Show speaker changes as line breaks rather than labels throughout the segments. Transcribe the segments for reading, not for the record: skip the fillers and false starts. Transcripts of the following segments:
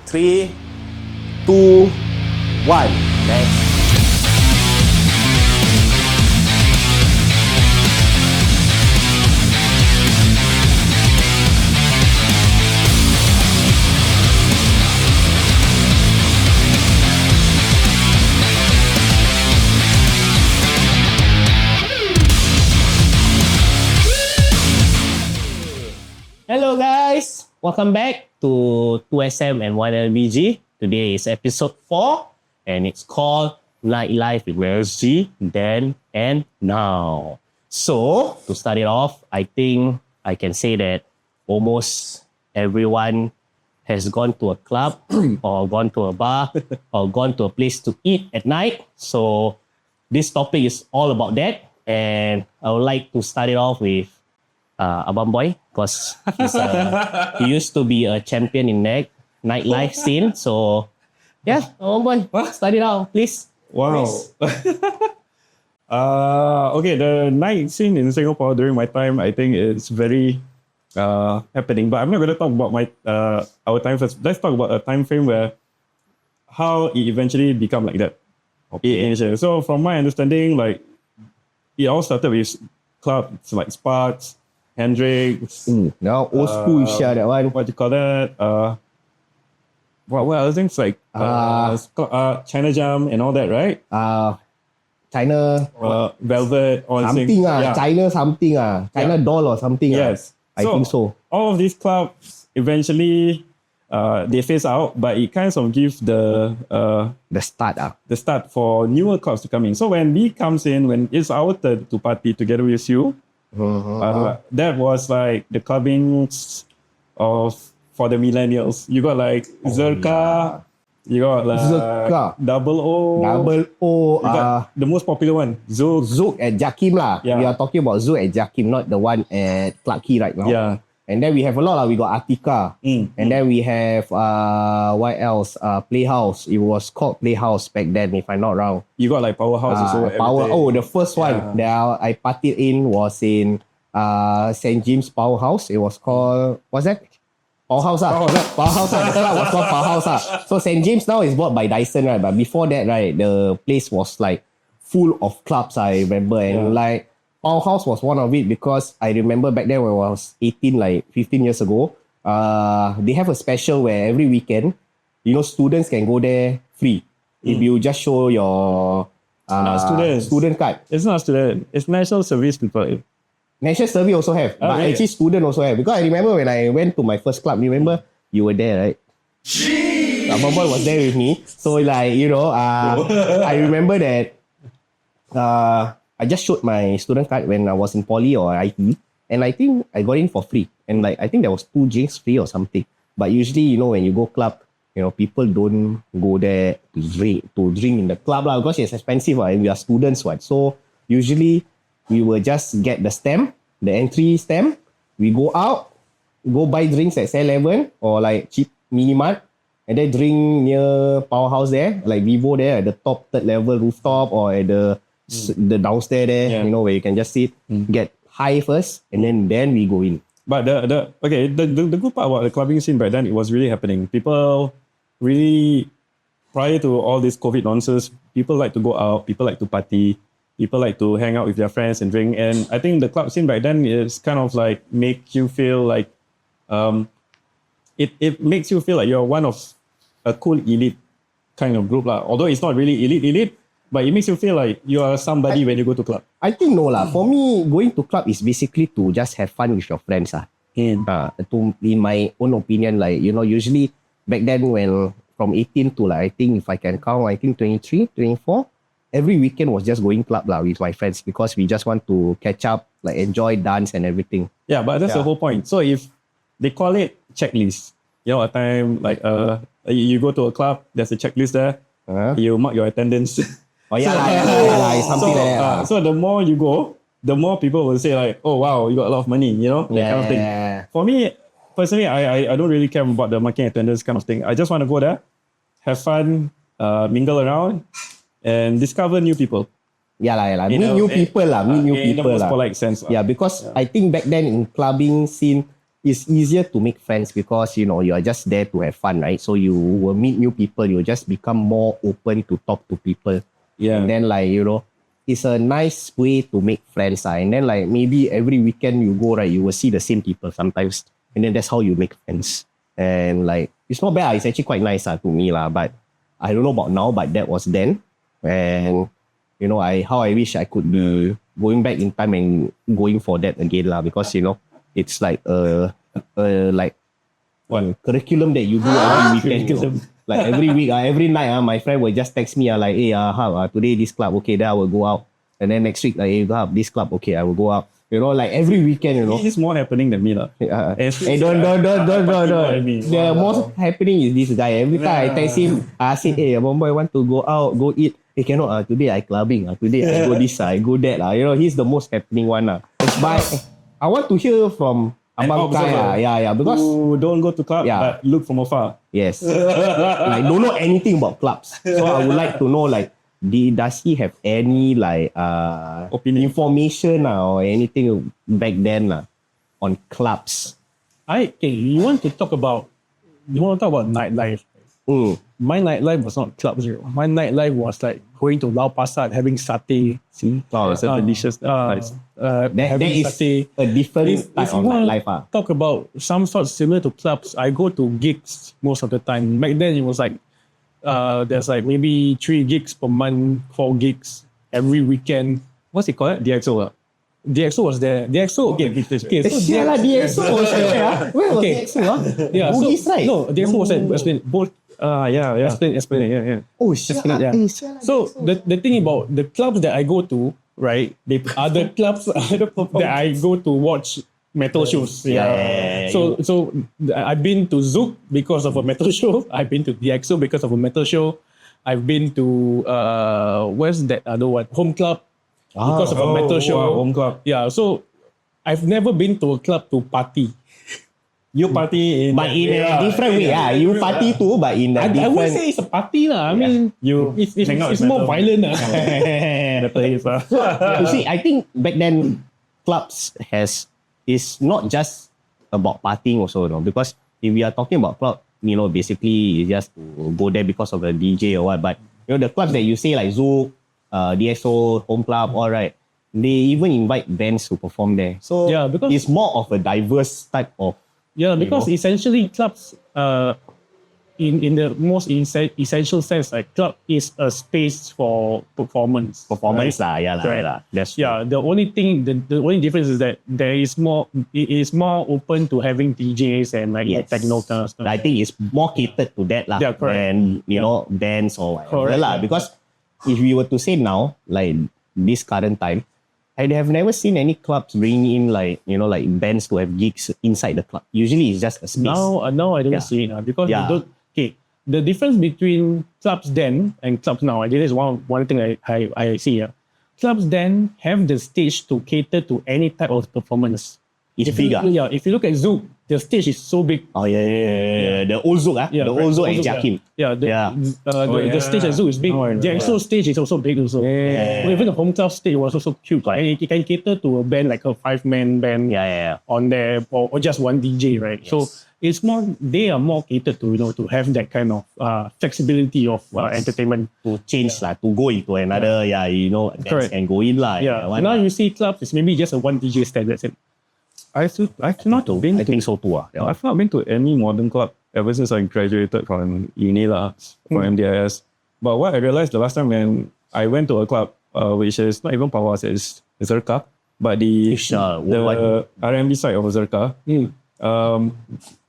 3, 2, 1. Next. Hello guys, welcome back to 2SM and 1LBG. Today is episode 4 and it's called Nightlife with G, Then and Now. So, to start it off, I think I can say that almost everyone has gone to a club or gone to a bar or gone to a place to eat at night. So, this topic is all about that, and I would like to start it off with Abang Boy, because he used to be a champion in nightlife scene. So, yeah, Abang Boy, start it out, please.
Wow. Okay, the night scene in Singapore during my time, I think it's very happening. But I'm not going to talk about our time first. Let's talk about a time frame where how it eventually become like that. Okay. So from my understanding, like it all started with clubs like Sparks, Hendrix.
Now old school that one.
What do you call that? What other things like China Jam and all that, right?
China
Velvet, all
something
things.
China something China doll or something.
Yes,
I think so.
All of these clubs eventually they phase out, but it kind of gives the start for newer clubs to come in. So when we comes in, when it's our turn to party together with you, that was like the clubbing for the millennials. You got like Zerka, you got like
Zerka,
Double O.
You
got the most popular one,
Zouk at Jakim lah.
Yeah.
We are talking about Zouk at Jakim, not the one at Clarke Quay right now.
Yeah.
And then we have a lot lah. We got Attica. And then we have what else? Playhouse. It was called Playhouse back then, if I'm not wrong.
You got like Powerhouse also.
The first one that I partied in was in St. James Powerhouse. It was called, what's that? Powerhouse. Powerhouse. The club was called Powerhouse. So St. James now is bought by Dyson, right? But before that, right, the place was like full of clubs, I remember. And like Powerhouse was one of it because I remember back then when I was 18, like 15 years ago, they have a special where every weekend, students can go there free. If you just show your student card.
It's not student. It's national service people.
National Service also have, but
really?
actually student also have. Because I remember when I went to my first club, remember you were there, right? Abang Boy was there with me. So like, I remember that I just showed my student card when I was in poly or IT, and I think I got in for free. And like, I think there was 2 drinks free or something. But usually, when you go club, people don't go there to drink in the club lah, because it's expensive and we are students, right? So usually we will just get the stamp, the entry stamp. We go out, go buy drinks at 7-Eleven or like cheap mini-mart, and then drink near Powerhouse there, like Vivo there at the top 3rd level rooftop or at the downstairs there, where you can just sit, get high first, and then we go in.
But the good part about the clubbing scene back then, it was really happening. People really, prior to all this COVID nonsense, people like to go out, people like to party, people like to hang out with their friends and drink. And I think the club scene back then is kind of like make you feel like, it makes you feel like you're one of a cool elite kind of group lah. Although it's not really elite, but it makes you feel like you are somebody when you go to club.
I think no lah. For me, going to club is basically to just have fun with your friends lah. In my own opinion, like, usually back then when from 18 to like, I think if I can count, I think 23, 24, every weekend was just going club lah with my friends because we just want to catch up, like enjoy, dance and everything.
Yeah, but that's the whole point. So if they call it checklist, a time like you go to a club, there's a checklist there. You mark your attendance.
Something like that.
So the more you go, the more people will say like, oh wow, you got a lot of money, that kind of thing. For me, personally, I don't really care about the marking attendance kind of thing. I just want to go there, have fun, mingle around, and discover new people.
Meet new people.
In the most polite sense.
Yeah, because I think back then in clubbing scene, it's easier to make friends because, you know, you are just there to have fun, right? So you will meet new people. You'll just become more open to talk to people.
Yeah.
And then like, you know, it's a nice way to make friends. And then like maybe every weekend you go, right, you will see the same people sometimes. And then that's how you make friends. And like, it's not bad. It's actually quite nice to me. But I don't know about now, but that was then. And, you know, how I wish I could be going back in time and going for that again. Because, you know, it's like like one curriculum that you do every weekend. You know? Like every week, every night, my friend will just text me like, hey, today this club, okay, then I will go out. And then next week, like, hey, this club, okay, I will go out. You know, like every weekend, you know.
It's more happening than me.
Hey, don't. The most happening is this guy. Every time I text him, I say, hey, Bomboy, want to go out, go eat. Hey, cannot. Today I clubbing. Today I go this, I go that. You know, he's the most happening one. But I want to hear from Abang Kai. Yeah, because
who don't go to club, but look from afar.
Yes. Like, don't know anything about clubs. So I would like to know, like, does he have any like information or anything back then on clubs?
You want to talk about nightlife. My nightlife was not club zero. My nightlife was like going to Lau Pasar, having satay.
Oh, it's a delicious. Nice.
That is
satay.
A different type of nightlife.
Talk about some sort similar to clubs. I go to gigs most of the time. Back then it was like there's like maybe 3 gigs per month, 4 gigs every weekend. What's it called? DXO. DXO was there. DXO. Okay.
DXO was there. Where was DXO?
Yeah.
Bugis, right?
No, DXO was at Esplanade. Both. Esplanade. Yeah.
Oh, shit.
Yeah. So the thing about the clubs that I go to, right? They are the clubs that I go to watch metal shows.
Yeah.
So I've been to Zouk because of a metal show. I've been to DXO because of a metal show. I've been to where's that other one? Home Club because of a metal show.
Wow, Home Club.
Yeah. So I've never been to a club to party.
You party
but in a different way. Yeah, you party too, but in a different.
I would say it's a party lah. I mean, it's more violent.
You see, I think back then clubs is not just about partying also, no? Because if we are talking about club, you know, basically it's just to go there because of the DJ or what. But you know, the clubs that you say like Zouk, DSO, Home Club, all right, they even invite bands to perform there. So
yeah, because
it's more of a diverse type of.
Yeah, because essentially clubs, in the most essential sense, like club is a space for performance.
Performance
right?
Yeah. That's true.
Yeah. The only thing, the only difference is that it is more open to having DJs and like techno kind of stuff.
I think it's more catered to that
Yeah, correct.
than you know bands or whatever
Correct.
Because if we were to say now, like this current time, I have never seen any clubs bringing in like bands to have gigs inside the club. Usually it's just a space.
Now I don't see it because you don't. Okay, the difference between clubs then and clubs now, I think is one thing I see here. Clubs then have the stage to cater to any type of performance.
It's bigger.
Yeah, if you look at Zouk, the stage is so big.
Oh yeah. The old Zouk, the old Zouk and Jakim.
The stage at Zouk is big. The actual stage is also big also. Even the Home Club stage was also cute. And it can cater to a band like a 5-man band on there or just one DJ, right? Yes. So it's more, they are more catered to, to have that kind of flexibility of entertainment.
To change to go into another, bands can go in
Now you see clubs, it's maybe just a one DJ stand, that's it.
I've not been.
I think so too.
I've not been to any modern club ever since I graduated from uni from MDIS. But what I realized the last time when I went to a club, which is not even Pawas, it's Zerka, but the R&B side of Zerka.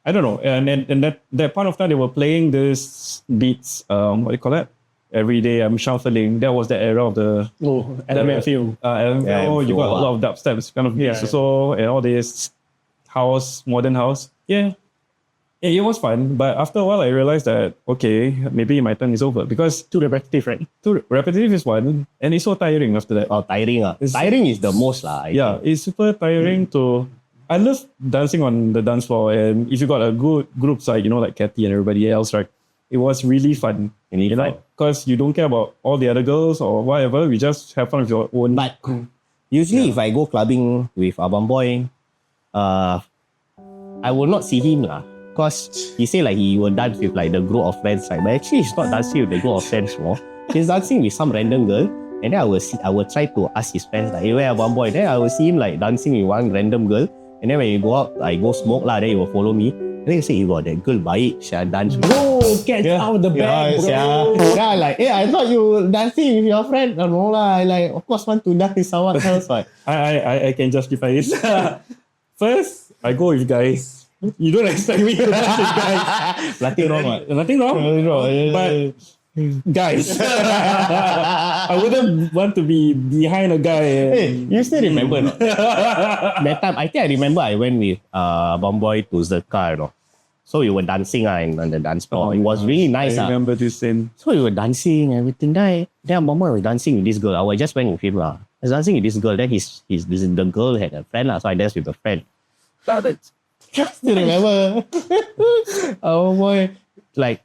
I don't know, and that point of time they were playing this beats. What do you call that? Every day I'm shuffling. That was the era of the
LMFAO.
You got a lot of dubsteps kind of beats so and all this house, modern house. Yeah, it was fun. But after a while, I realized that okay, maybe my turn is over because
too repetitive, right?
Too repetitive is one, and it's so tiring after that.
Oh, tiring. Tiring is the most
it's super tiring to. I love dancing on the dance floor, and if you got a good group side, like Kathy and everybody else, right? It was really fun. Because you don't care about all the other girls or whatever. We just have fun with your own.
But usually if I go clubbing with Abang Boy, I will not see him lah. Cause he say like he will dance with like the group of friends, right? But actually he's not dancing with the group of friends more. He's dancing with some random girl. And then I will try to ask his friends like, hey, where one boy? Then I will see him like dancing with one random girl. And then when you go out, I go smoke lah. Then he will follow me. And then you say, you got that girl baik, she dance.
Bro, get out the bag, bro.
Yeah, like, hey, I thought you dancing with your friend. No lah, I like, of course want to dance with someone else. But
I can justify this. First, I go with guys. You don't expect me to dance with guys.
nothing wrong. What?
Nothing wrong. But guys, I wouldn't want to be behind a guy.
Hey, you still remember not? That time, I think I remember I went with Bomboy to the car, you know. So we were dancing on the dance floor. It was really nice.
I remember this scene.
So we were dancing, everything. Then Bomboy was dancing with this girl. I just went with him. I was dancing with this girl. Then the girl had a friend. So I danced with a friend. Still remember. Oh boy. Like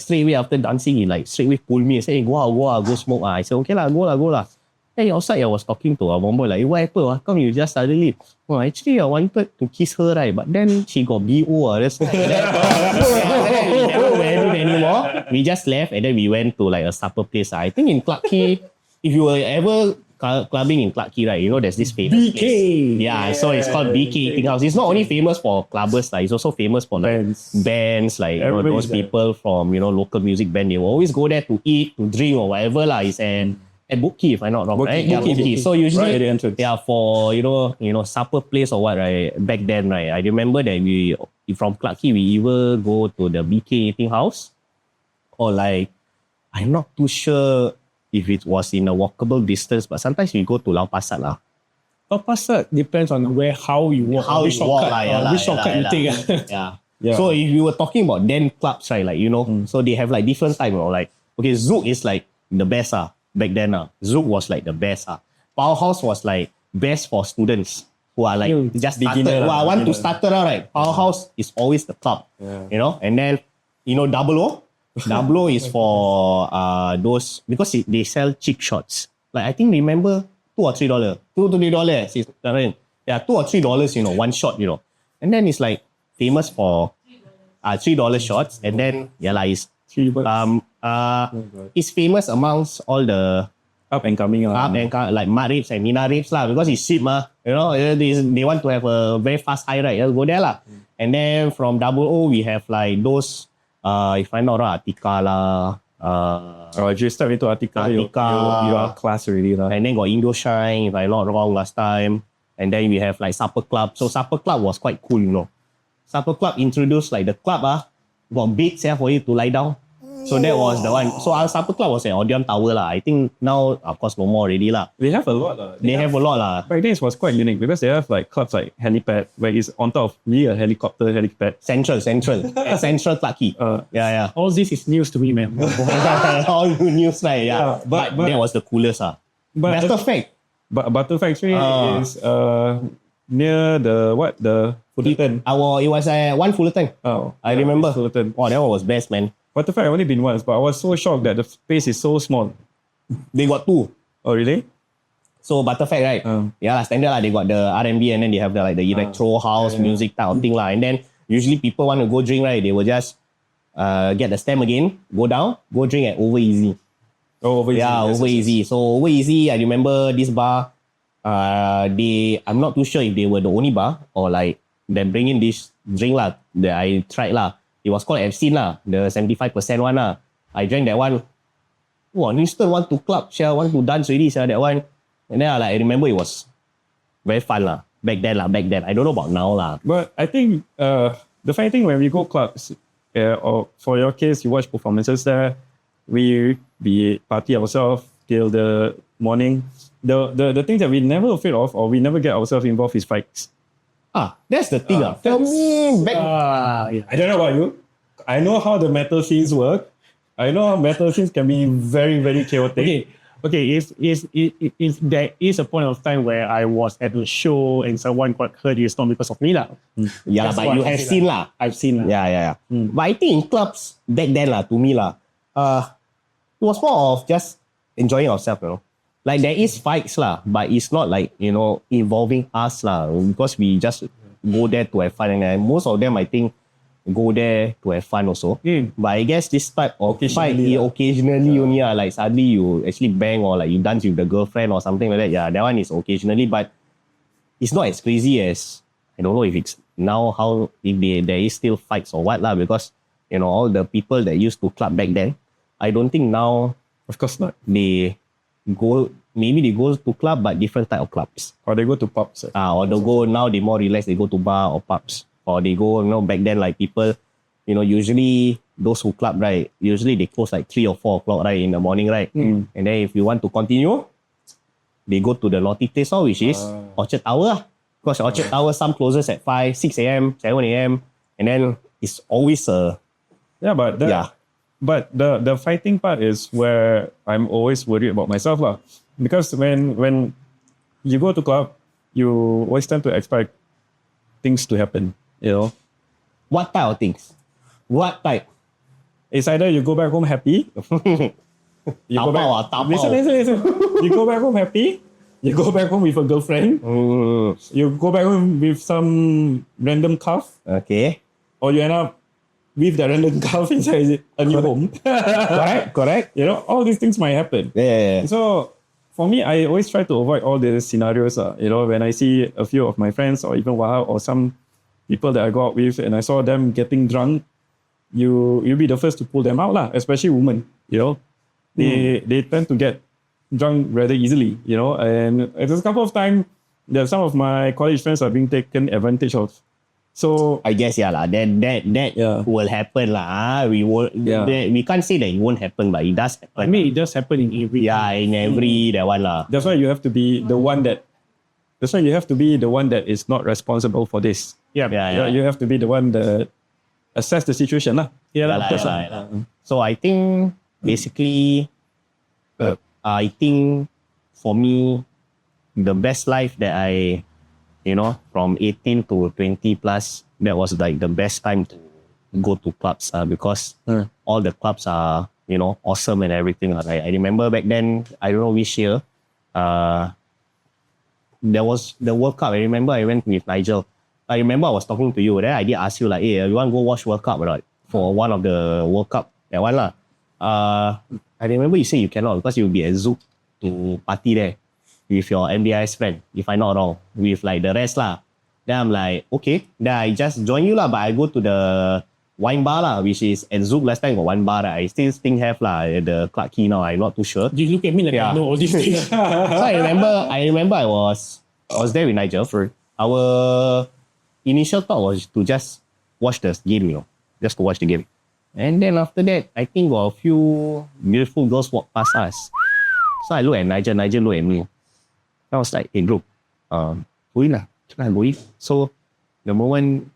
straight away after dancing, he like straight away pulled me and said, hey, go smoke. I said, okay lah, go lah. Hey, outside I was talking to our Bomboy like, hey, what happened? How come you just suddenly? Oh, actually I wanted to kiss her, right? But then she got BO. That's we never went anymore. We just left and then we went to like a supper place. I think in Clarke Quay, if you were ever clubbing in Clarke Quay, right? You know there's this famous
BK.
place. Yeah, so it's called BK Eating House. It's not only famous for clubbers, like it's also famous for like bands like you know, those people from local music band. They will always go there to eat, to drink or whatever lah. It's at Book Quay, if I'm not wrong, right? Yeah, Book Quay. So usually,
right at the entrance.
Yeah, for supper place or what, right? Back then, right? I remember that we from Clarke Quay, we either go to the BK Eating House, or like I'm not too sure if it was in a walkable distance, but sometimes we go to Lau Pa Sat lah.
Lau Pa Sat depends on how you walk.
Which
shortcut you take.
Yeah. So if you were talking about then clubs, right? Like so they have like different time. Like okay, Zouk is like the best back then. Zouk was like the best. Powerhouse was like best for students who are like just started. Want to start out, right? Powerhouse is always the club. Yeah. And then Double O. Double O is for those because they sell cheap shots. Like I think remember $2 or $3, $2 to $3. Yeah, $2 or $3. One shot. And then it's like famous for $3 shots. And then it's it's famous amongst all the
up and coming
like Mat Rapes and Mina Rapes lah, because it's cheap they want to have a very fast high ride. Just go there lah. And then from Double O we have like those if I'm not wrong, Attica lah.
If you step into Attica, you are class already lah.
And then got Indo Shine, if I'm not wrong, last time. And then we have like Supper Club. So Supper Club was quite cool, Supper Club introduced like the club got beds for you to lie down. So that was the one. So our Supper Club was at Odeon Tower lah. I think now, of course, no more already lah.
They have a lot lah.
They have a lot lah.
Back then it was quite unique because they have like clubs like Helipad, where it's on top of really a helipad.
Central. At Central Clarke Quay. Yeah.
All this is news to me, man.
All news, right? Yeah. But that was the coolest. Better fact.
But Butter Factory is near the Fullerton.
It was one Fullerton. I remember.
Fullerton.
Wow, that one was best, man.
Butter Factory I've only been once, but I was so shocked that the space is so small.
They got two.
Oh, really?
So Butterfact, right? Yeah, standard lah. They got the R&B and then they have the electro house music type of thing lah. And then usually people want to go drink, right? They will just get the stem again, go down, go drink at Over Easy.
Oh, Over Easy.
Yeah, Over Easy. So Over Easy, I remember this bar. I'm not too sure if they were the only bar or like they bring in this drink lah that I tried lah. It was called Epstein lah, the 75% one lah. I drank that one. Wow, instant want to club, want to dance already, that one. And then I remember it was very fun lah. Back then. I don't know about now lah.
But I think the funny thing when we go clubs, or for your case, you watch performances there, we party ourselves till the morning. The thing that we never afraid of or we never get ourselves involved is fights.
That's the thing. Tell me back.
I don't know about you. I know how the metal scenes work. I know how metal scenes can be very, very chaotic.
Okay. If there is a point of time where I was at a show and someone got hurt, it's not because of me lah.
Yeah, but you have seen lah.
I've seen lah.
Yeah. But I think in clubs back then lah, to me lah, it was more of just enjoying ourselves, Like there is fights lah, but it's not like, involving us lah, because we just go there to have fun, and most of them I think go there to have fun also. But I guess this type of fight occasionally only like suddenly you actually bang or like you dance with the girlfriend or something like that. Yeah, that one is occasionally, but it's not as crazy as, I don't know if it's now how if there is still fights or what lah, because you know all the people that used to club back then, I don't think now
Of course not.
they go to club but different type of clubs.
Or they go to pubs.
Or they go now they more relaxed, they go to bar or pubs. Or they go, you know, back then like people, you know, usually those who club, right, usually they close like 3 or 4 o'clock, right, in the morning, right? And then if you want to continue, they go to the naughty place, which is Orchard Tower. Because Orchard Tower, some closes at 5, 6 a.m., 7 a.m. And then it's always
But the fighting part is where I'm always worried about myself lah. Because when you go to club, you always tend to expect things to happen. You know,
What type of things? What type?
it's either you go back home happy. You go back.
Tapao.
Listen. You go back home happy. You go back home with a girlfriend. You go back home with some random calf,
Okay.
or you end up with the random calf inside a new home.
Correct.
You know, all these things might happen.
Yeah.
So for me, I always try to avoid all these scenarios. You know, when I see a few of my friends or even Wahab or some people that I go out with and I saw them getting drunk, you'll be the first to pull them out lah, especially women. You know, they tend to get drunk rather easily. You know, and there's a couple of times that some of my college friends are being taken advantage of. So
I guess that will happen lah. We can't say that it won't happen, but it does happen.
I mean, it does happen in every.
Yeah, in every that one lah.
that's why you have to be the one that. That's why you have to be the one that is not responsible for this.
Yeah.
You have to be the one that assess the situation lah.
So I think basically, I think for me, the best life that I, you know, from 18 to 20 plus, that was like the best time to go to clubs because all the clubs are, you know, awesome and everything. Like, I remember back then, I don't know which year, there was the World Cup. I remember I went with Nigel. I remember I was talking to you. Then I did ask you like, hey, you want to go watch World Cup or not? For one of the World Cup, that one lah. I remember you say you cannot because you'll be at Zouk to party there with your MDIS friend, if I'm not wrong, with like the rest lah. Then I'm like, okay, then I just join you lah, but I go to the wine bar lah, which is at Zouk last time got one bar that I still think have lah, at the Clarke Quay now, I'm not too sure.
You look at me like I know all these things.
So I remember I was there with Nigel. Our initial thought was to just watch the game, you know, just to watch the game. And then after that, I think got a few beautiful girls walk past us. So I look at Nigel look at me. I was like, hey bro, go in lah. Go in. So the moment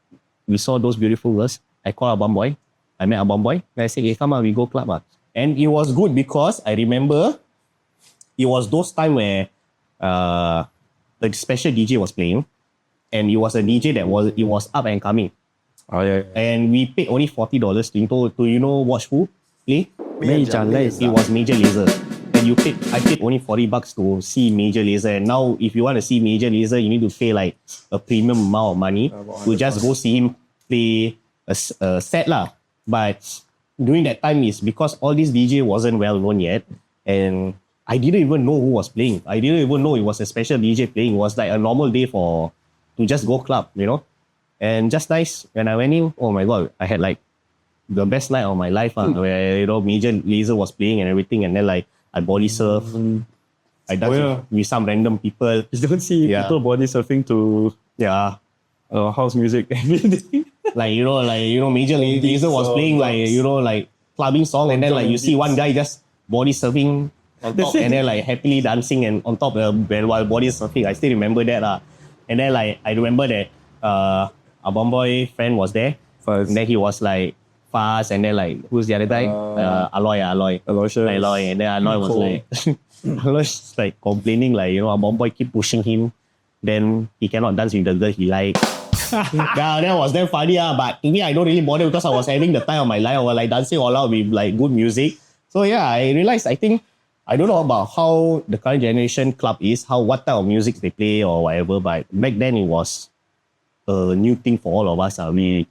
we saw those beautiful girls, I called Abang Boy. I met Abang Boy. And I said, hey, come on, we go club. And it was good because I remember it was those time where the special DJ was playing. And it was a DJ that was up and coming.
Oh yeah.
And we paid only $40 to you know watch who play?
Major Lazer.
It was Major Lazer. And I paid only $40 to see Major Lazer. And now if you want to see Major Lazer, you need to pay like a premium amount of money to just go see him play a set lah. But during that time is because all this DJ wasn't well known yet. And I didn't even know who was playing. I didn't even know it was a special DJ playing. It was like a normal day to just go club, you know. And just nice, when I went in, oh my God, I had like the best night of my life, where, you know, Major Lazer was playing and everything. And then like, I body surf. I danced with some random people.
You don't see people body surfing to house music and everything.
like, you know, Major Lazer was playing like, you know, like clubbing song. And then like, you see one guy just body surfing on top and then like happily dancing and on top while body surfing. I still remember that. And then like, I remember that a Bomboy friend was there.
Fast.
And then he was like fast. And then like, who's the other guy? Aloy. And then Aloy was like, Aloy like complaining like, you know, a Bomboy keep pushing him. Then he cannot dance with the girl he like. Yeah, that was damn funny. But to me, I don't really bother because I was having the time of my life. I was like dancing all out with like good music. So yeah, I realized, I think, I don't know about how the current generation club is, what type of music they play or whatever. But back then it was
a new thing for all of us. We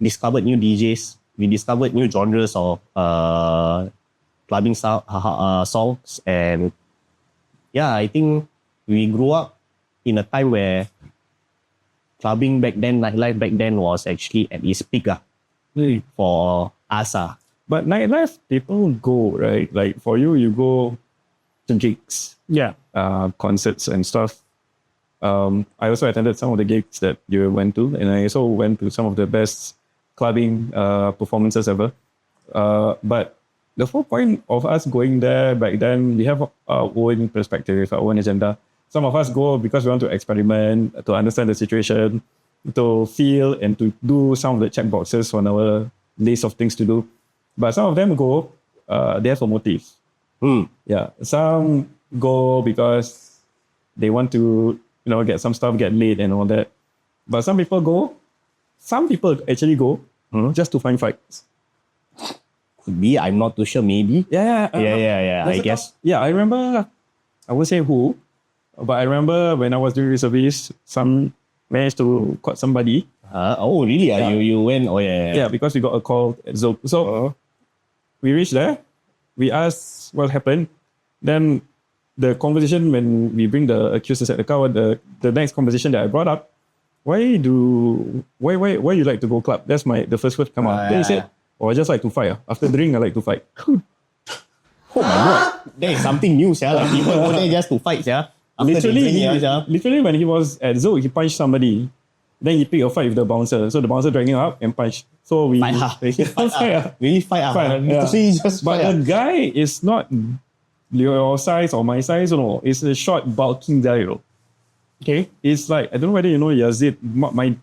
discovered new DJs. We discovered new genres of clubbing songs. And yeah, I think we grew up in a time where clubbing back then, nightlife back then was actually at its peak for us.
But nightlife, people go, right? Like for you, you go to gigs, concerts and stuff. I also attended some of the gigs that you went to, and I also went to some of the best clubbing performances ever. But the whole point of us going there back then, we have our own perspective, our own agenda. Some of us go because we want to experiment, to understand the situation, to feel and to do some of the check boxes on our list of things to do. But some of them go, they have a motive. Yeah, some go because they want to, get some stuff, get laid and all that. But some people actually go just to find fights.
Could be, I'm not too sure, maybe.
Yeah.
I guess.
Yeah, I remember, I won't say who, but I remember when I was doing reservist, some managed to caught somebody.
Oh, really?
Yeah.
You went? Oh, yeah.
Yeah, because we got a call at Zope. So we reached there, we asked what happened. Then the conversation when we bring the accused at the car, the next conversation that I brought up, why you like to go club? That's the first word come out. Then he said, I just like to fight. After drink, I like to fight.
Oh my God. That is something new, sir. Like people go there just to fight, sir.
Literally when he was at Zoe, he punched somebody. Then he picked a fight with the bouncer. So the bouncer dragged him up and punched. So we
Really fight.
Yeah.
Just
but the guy is not your size or my size, it's a short, bulking guy, Okay? It's like, I don't know whether you know Yazid,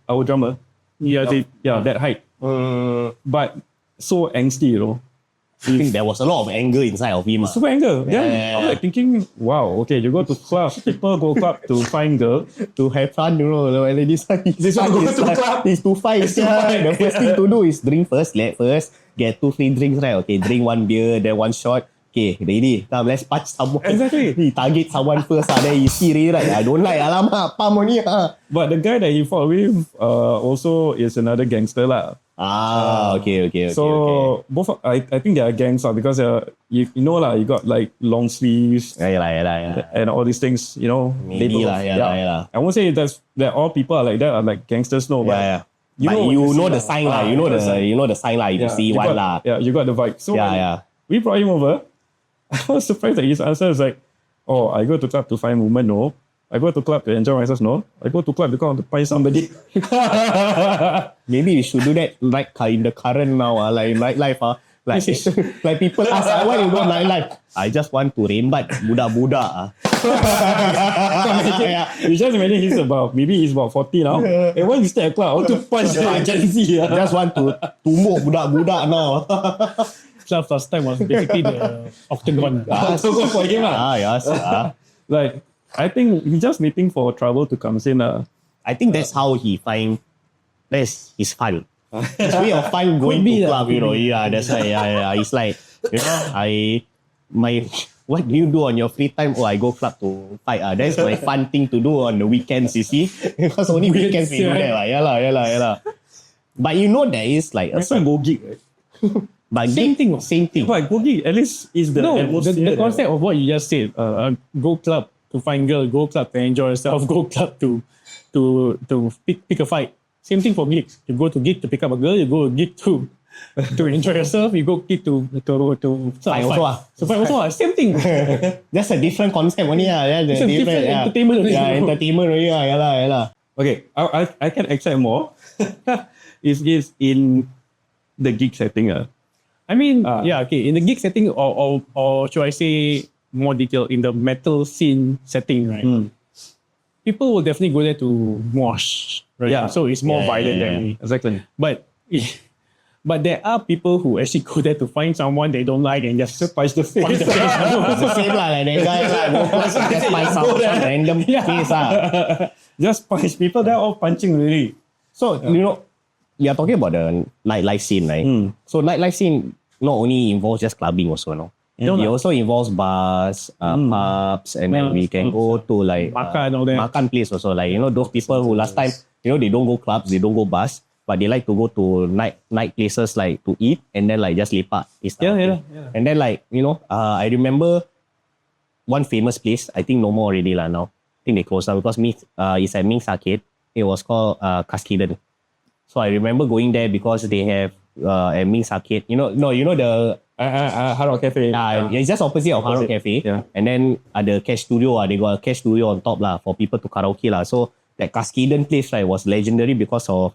our drummer. Yazid, that height. But so angsty,
I think there was a lot of anger inside of him.
Super anger. Yeah. I was like thinking, wow, okay, you go to club, people go club to find girl.
To have fun, And this one
go to club.
Is to fight. The first thing to do is drink first, let first, get 2 free drinks, right? Okay, drink 1 beer, then 1 shot. Okay, ready. Come, let's punch someone.
Exactly.
He target someone first, then you see ready, right? I don't like, alamak, pam only.
But the guy that he fought with also is another gangster lah.
Okay.
So both, I think they are gangs because you got like long sleeves.
Yeah.
And all these things,
Maybe
I won't say that all people are like that are like gangsters, no. But
you know the sign lah. You know the sign lah. If you see one lah.
Yeah, you got the vibe. So we brought him over. I was surprised that his answer is like, I go to club to find women, no. I go to club to enjoy myself, no. I go to club because I want to find somebody.
Maybe we should do that like in the current now, like nightlife. Like people ask, why you go nightlife? I just want to rembat budak-budak.
You just imagine he's about 40 now. And when you stay at club, I want to punch the agency.
Just want to tumbuk budak-budak now.
Club last time was basically the octagon.
Octagon for him.
Yes.
Like, I think he's just waiting for trouble to come in.
I think that's how he find that's his fun. His way of fun going to club, Yeah, that's why. Yeah. It's like, what do you do on your free time? I go club to fight. That's my fun thing to do on the weekends, you see. Because only weekends we do that. Yeah. But there is like
a go gig, right?
But
same thing.
But go gig, at least is the
the concept of what you just said. Go club to find girl, go club to enjoy yourself, go club to pick a fight. Same thing for gigs. You go to gig to pick up a girl, you go gig to enjoy yourself, you go gig to
fight also.
So fight also, same thing.
That's a different concept only.
It's a different entertainment only.
Yeah, entertainment only. Yeah.
Okay, I can accept more. Is in the gig setting.
I mean, in the gig setting, or should I say more detail, in the metal scene setting, right? People will definitely go there to mosh, right?
Yeah.
So it's more violent than
exactly.
But there are people who actually go there to find someone they don't like and just
punch the face.
It's the same like that guy just find some random face.
Just punch people. They're all punching really.
So you are talking about the nightlife scene, right? So nightlife scene not only involves just clubbing also, no? It also involves bars, pubs, and then we can go to like
makan all that.
makan place also. Like, those people who last time
they don't go clubs, they don't go bars, but they like to go to night places like to eat and then like just lepak.
Yeah.
And then like, I remember one famous place, I think no more already lah now. I think they closed down because it's at Ming's Arcade. It was called Kaskiden. So I remember going there because they have at Ming's Arcade, the
Hard Rock Cafe.
it's just opposite of Hard Rock Cafe.
Yeah.
And then the cash studio, they got a cash studio on top lah for people to karaoke lah. So that Kaskiden place right was legendary because of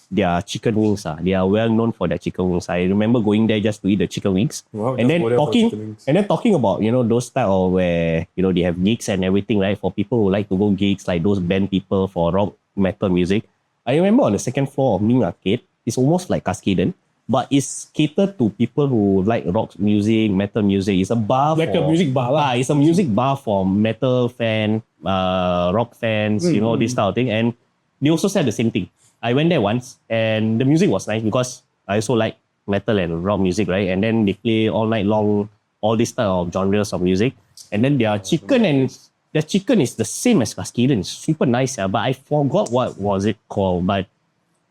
their chicken wings. They are well known for their chicken wings. I remember going there just to eat the chicken wings.
Wow,
and then
just go there for chicken wings.
talking about, those type of where, they have gigs and everything, right? For people who like to go gigs, like those band people for rock metal music. I remember on the second floor of Ming Arcade, it's almost like Kaskiden, but it's catered to people who like rock music, metal music. It's a bar
Like a music bar lah.
It's a music bar for metal fan, rock fans, this type of thing. And they also said the same thing. I went there once and the music was nice because I also like metal and rock music, right? And then they play all night long, all this type of genres of music. And then their chicken is the same as Kaskiden. It's super nice, but I forgot what was it called. But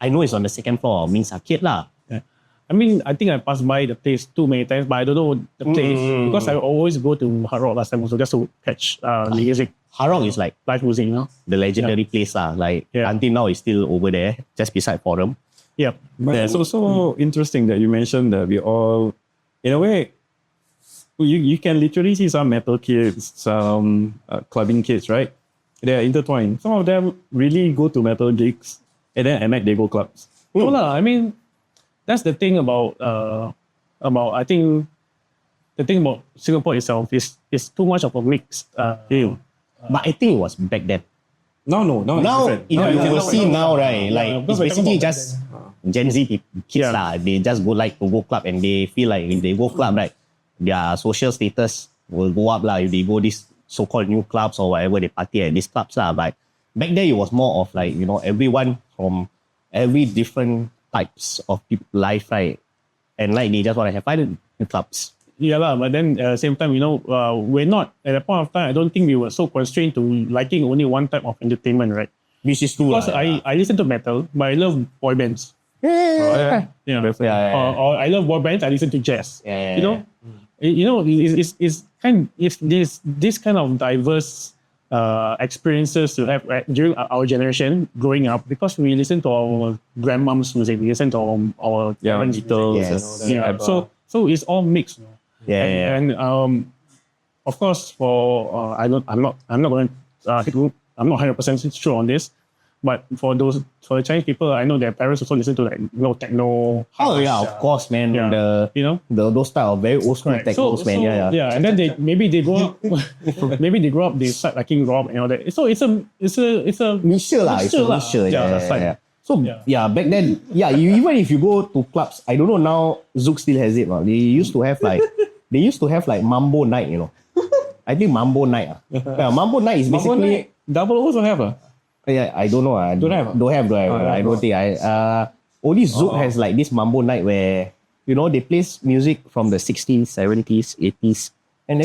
I know it's on the second floor of Ming's Arcade lah.
I mean, I think I passed by the place too many times, but I don't know the place because I always go to Hard Rock last time also just to catch music,
Hard Rock is like
live music,
the legendary place lah. Like until now, it's still over there, just beside Forum.
Yeah.
But it's also interesting that you mentioned that we all, in a way, you can literally see some metal kids, some clubbing kids, right? They are intertwined. Some of them really go to metal gigs and then at night they go clubs.
No lah, I mean, that's the thing about I think the thing about Singapore itself is too much of a mix.
But I think it was back then.
Now,
Now,
it's different.
you will see
different.
now, right? Like,
because
it's
we're talking
basically
about
just Gen Z kids lah. They just like to go club and they feel like if they go club, right, their social status will go up lah. If they go this so-called new clubs or whatever, they party at these clubs lah. But back then, it was more of like, everyone from every different types of life, right? And like, they just want to have fun in clubs.
Yeah lah, but then at the same time, we're not, at that point of time, I don't think we were so constrained to liking only one type of entertainment, right?
Which is true.
Because I listen to metal, but I love boy bands.
Yeah.
Or I love boy bands, I listen to jazz.
Yeah.
It's this kind of diverse experiences to have during our generation growing up, because we listen to our grandmom's music, we listen to our parents'
Beatles
Yes.
and all that.
So it's all mixed.
Yeah.
And of course, for I'm not going to I'm not 100% sure on this, but for the Chinese people, I know their parents also listen to like techno.
Oh yeah, of course, man.
Yeah.
Those type of very old school
Correct.
technos, man. Yeah.
And then they grow up, they start liking rock and all that. So it's a
Niche lah. It's a niche.
that's right.
Yeah. So back then, even if you go to clubs, I don't know now, Zouk still has it. They used to have like Mambo night, I think Mambo night. Mambo night is basically
Double also have
yeah, I don't know.
Don't have?
Don't have. I don't think. Only Zouk has like this Mambo night where they play music from the 60s, 70s, 80s, and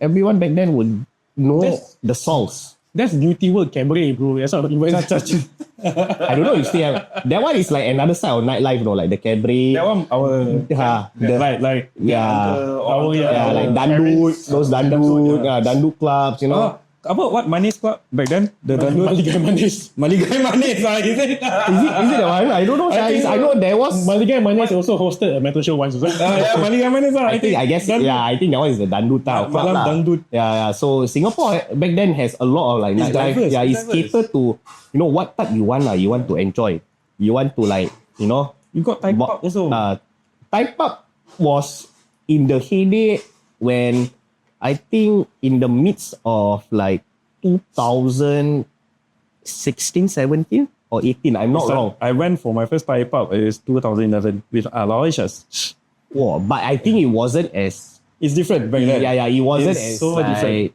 everyone back then would know the songs.
That's beauty word cabaret, bro. That's not even.
I don't know if still have. That one is like another side of nightlife, like the cabaret.
That one,
like
like Dandut, those Dandut clubs,
What Manis Club back then? The Dandut
Maligai Manis.
Maligai Manis, is it?
Is it that one? I don't know. I know there was.
Maligai Manis also hosted a metal show once.
Maligai Manis.
I think that one is the Dandut type of club lah.
Dandut.
Yeah. So Singapore back then has a lot of like nightlife.
diverse,
It's catered to what type you want lah. You want to enjoy. You want to like
You got Thai pop also.
Thai pop was in the heyday when I think in the midst of like 2016, 17 or 18. I'm not wrong.
I went for my first Thai pop. It was 2011 with Aloysius.
Wow, but I think it wasn't as
It's different back then.
Yeah, it wasn't
It's
as
so different.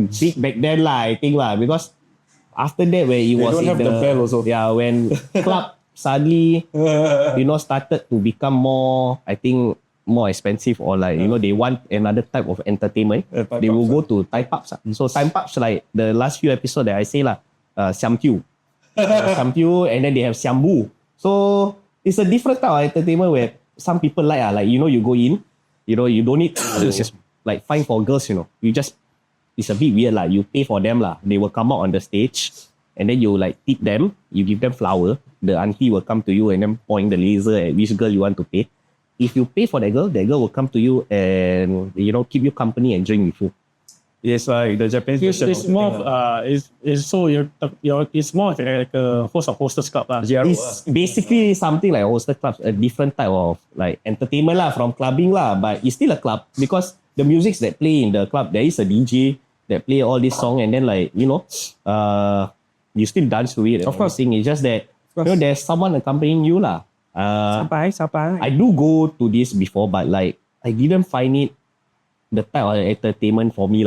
big back then lah. I think lah, because after that where it was
don't
in
have the bell also.
Yeah, when club suddenly started to become more, I think, more expensive, or like they want another type of entertainment,
Thai
they will
pubs,
go to Thai pubs. So Thai pubs, like the last few episodes that I say lah, Siam Q. Sampu, and then they have Siambu. So it's a different type of entertainment where some people like you go in, you don't need to just like find for girls, you just, it's a bit weird you pay for them they will come out on the stage, and then you like tip them, you give them flower, the auntie will come to you and then point the laser at which girl you want to pay. If you pay for that girl will come to you and keep you company and drink with you.
Yes, like the Japanese.
It's more it's more like a host of hostess club
It's basically something like hostel clubs, a different type of like entertainment from clubbing but it's still a club because the musics that play in the club, there is a DJ that play all this song, and then you still dance to it. Of course, thing it's just that there's someone accompanying you
Sapai.
I do go to this before, but like I didn't find it the type of entertainment for me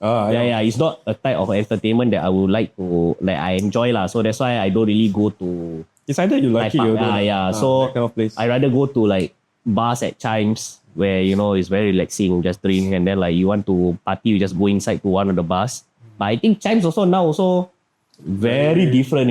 it's not a type of entertainment that I would like to I enjoy so that's why I don't really go to.
It's either you like it or don't.
So
that kind of place.
I rather go to like bars at Chimes where it's very relaxing, just drink, and then like you want to party, you just go inside to one of the bars. But I think Chimes also very different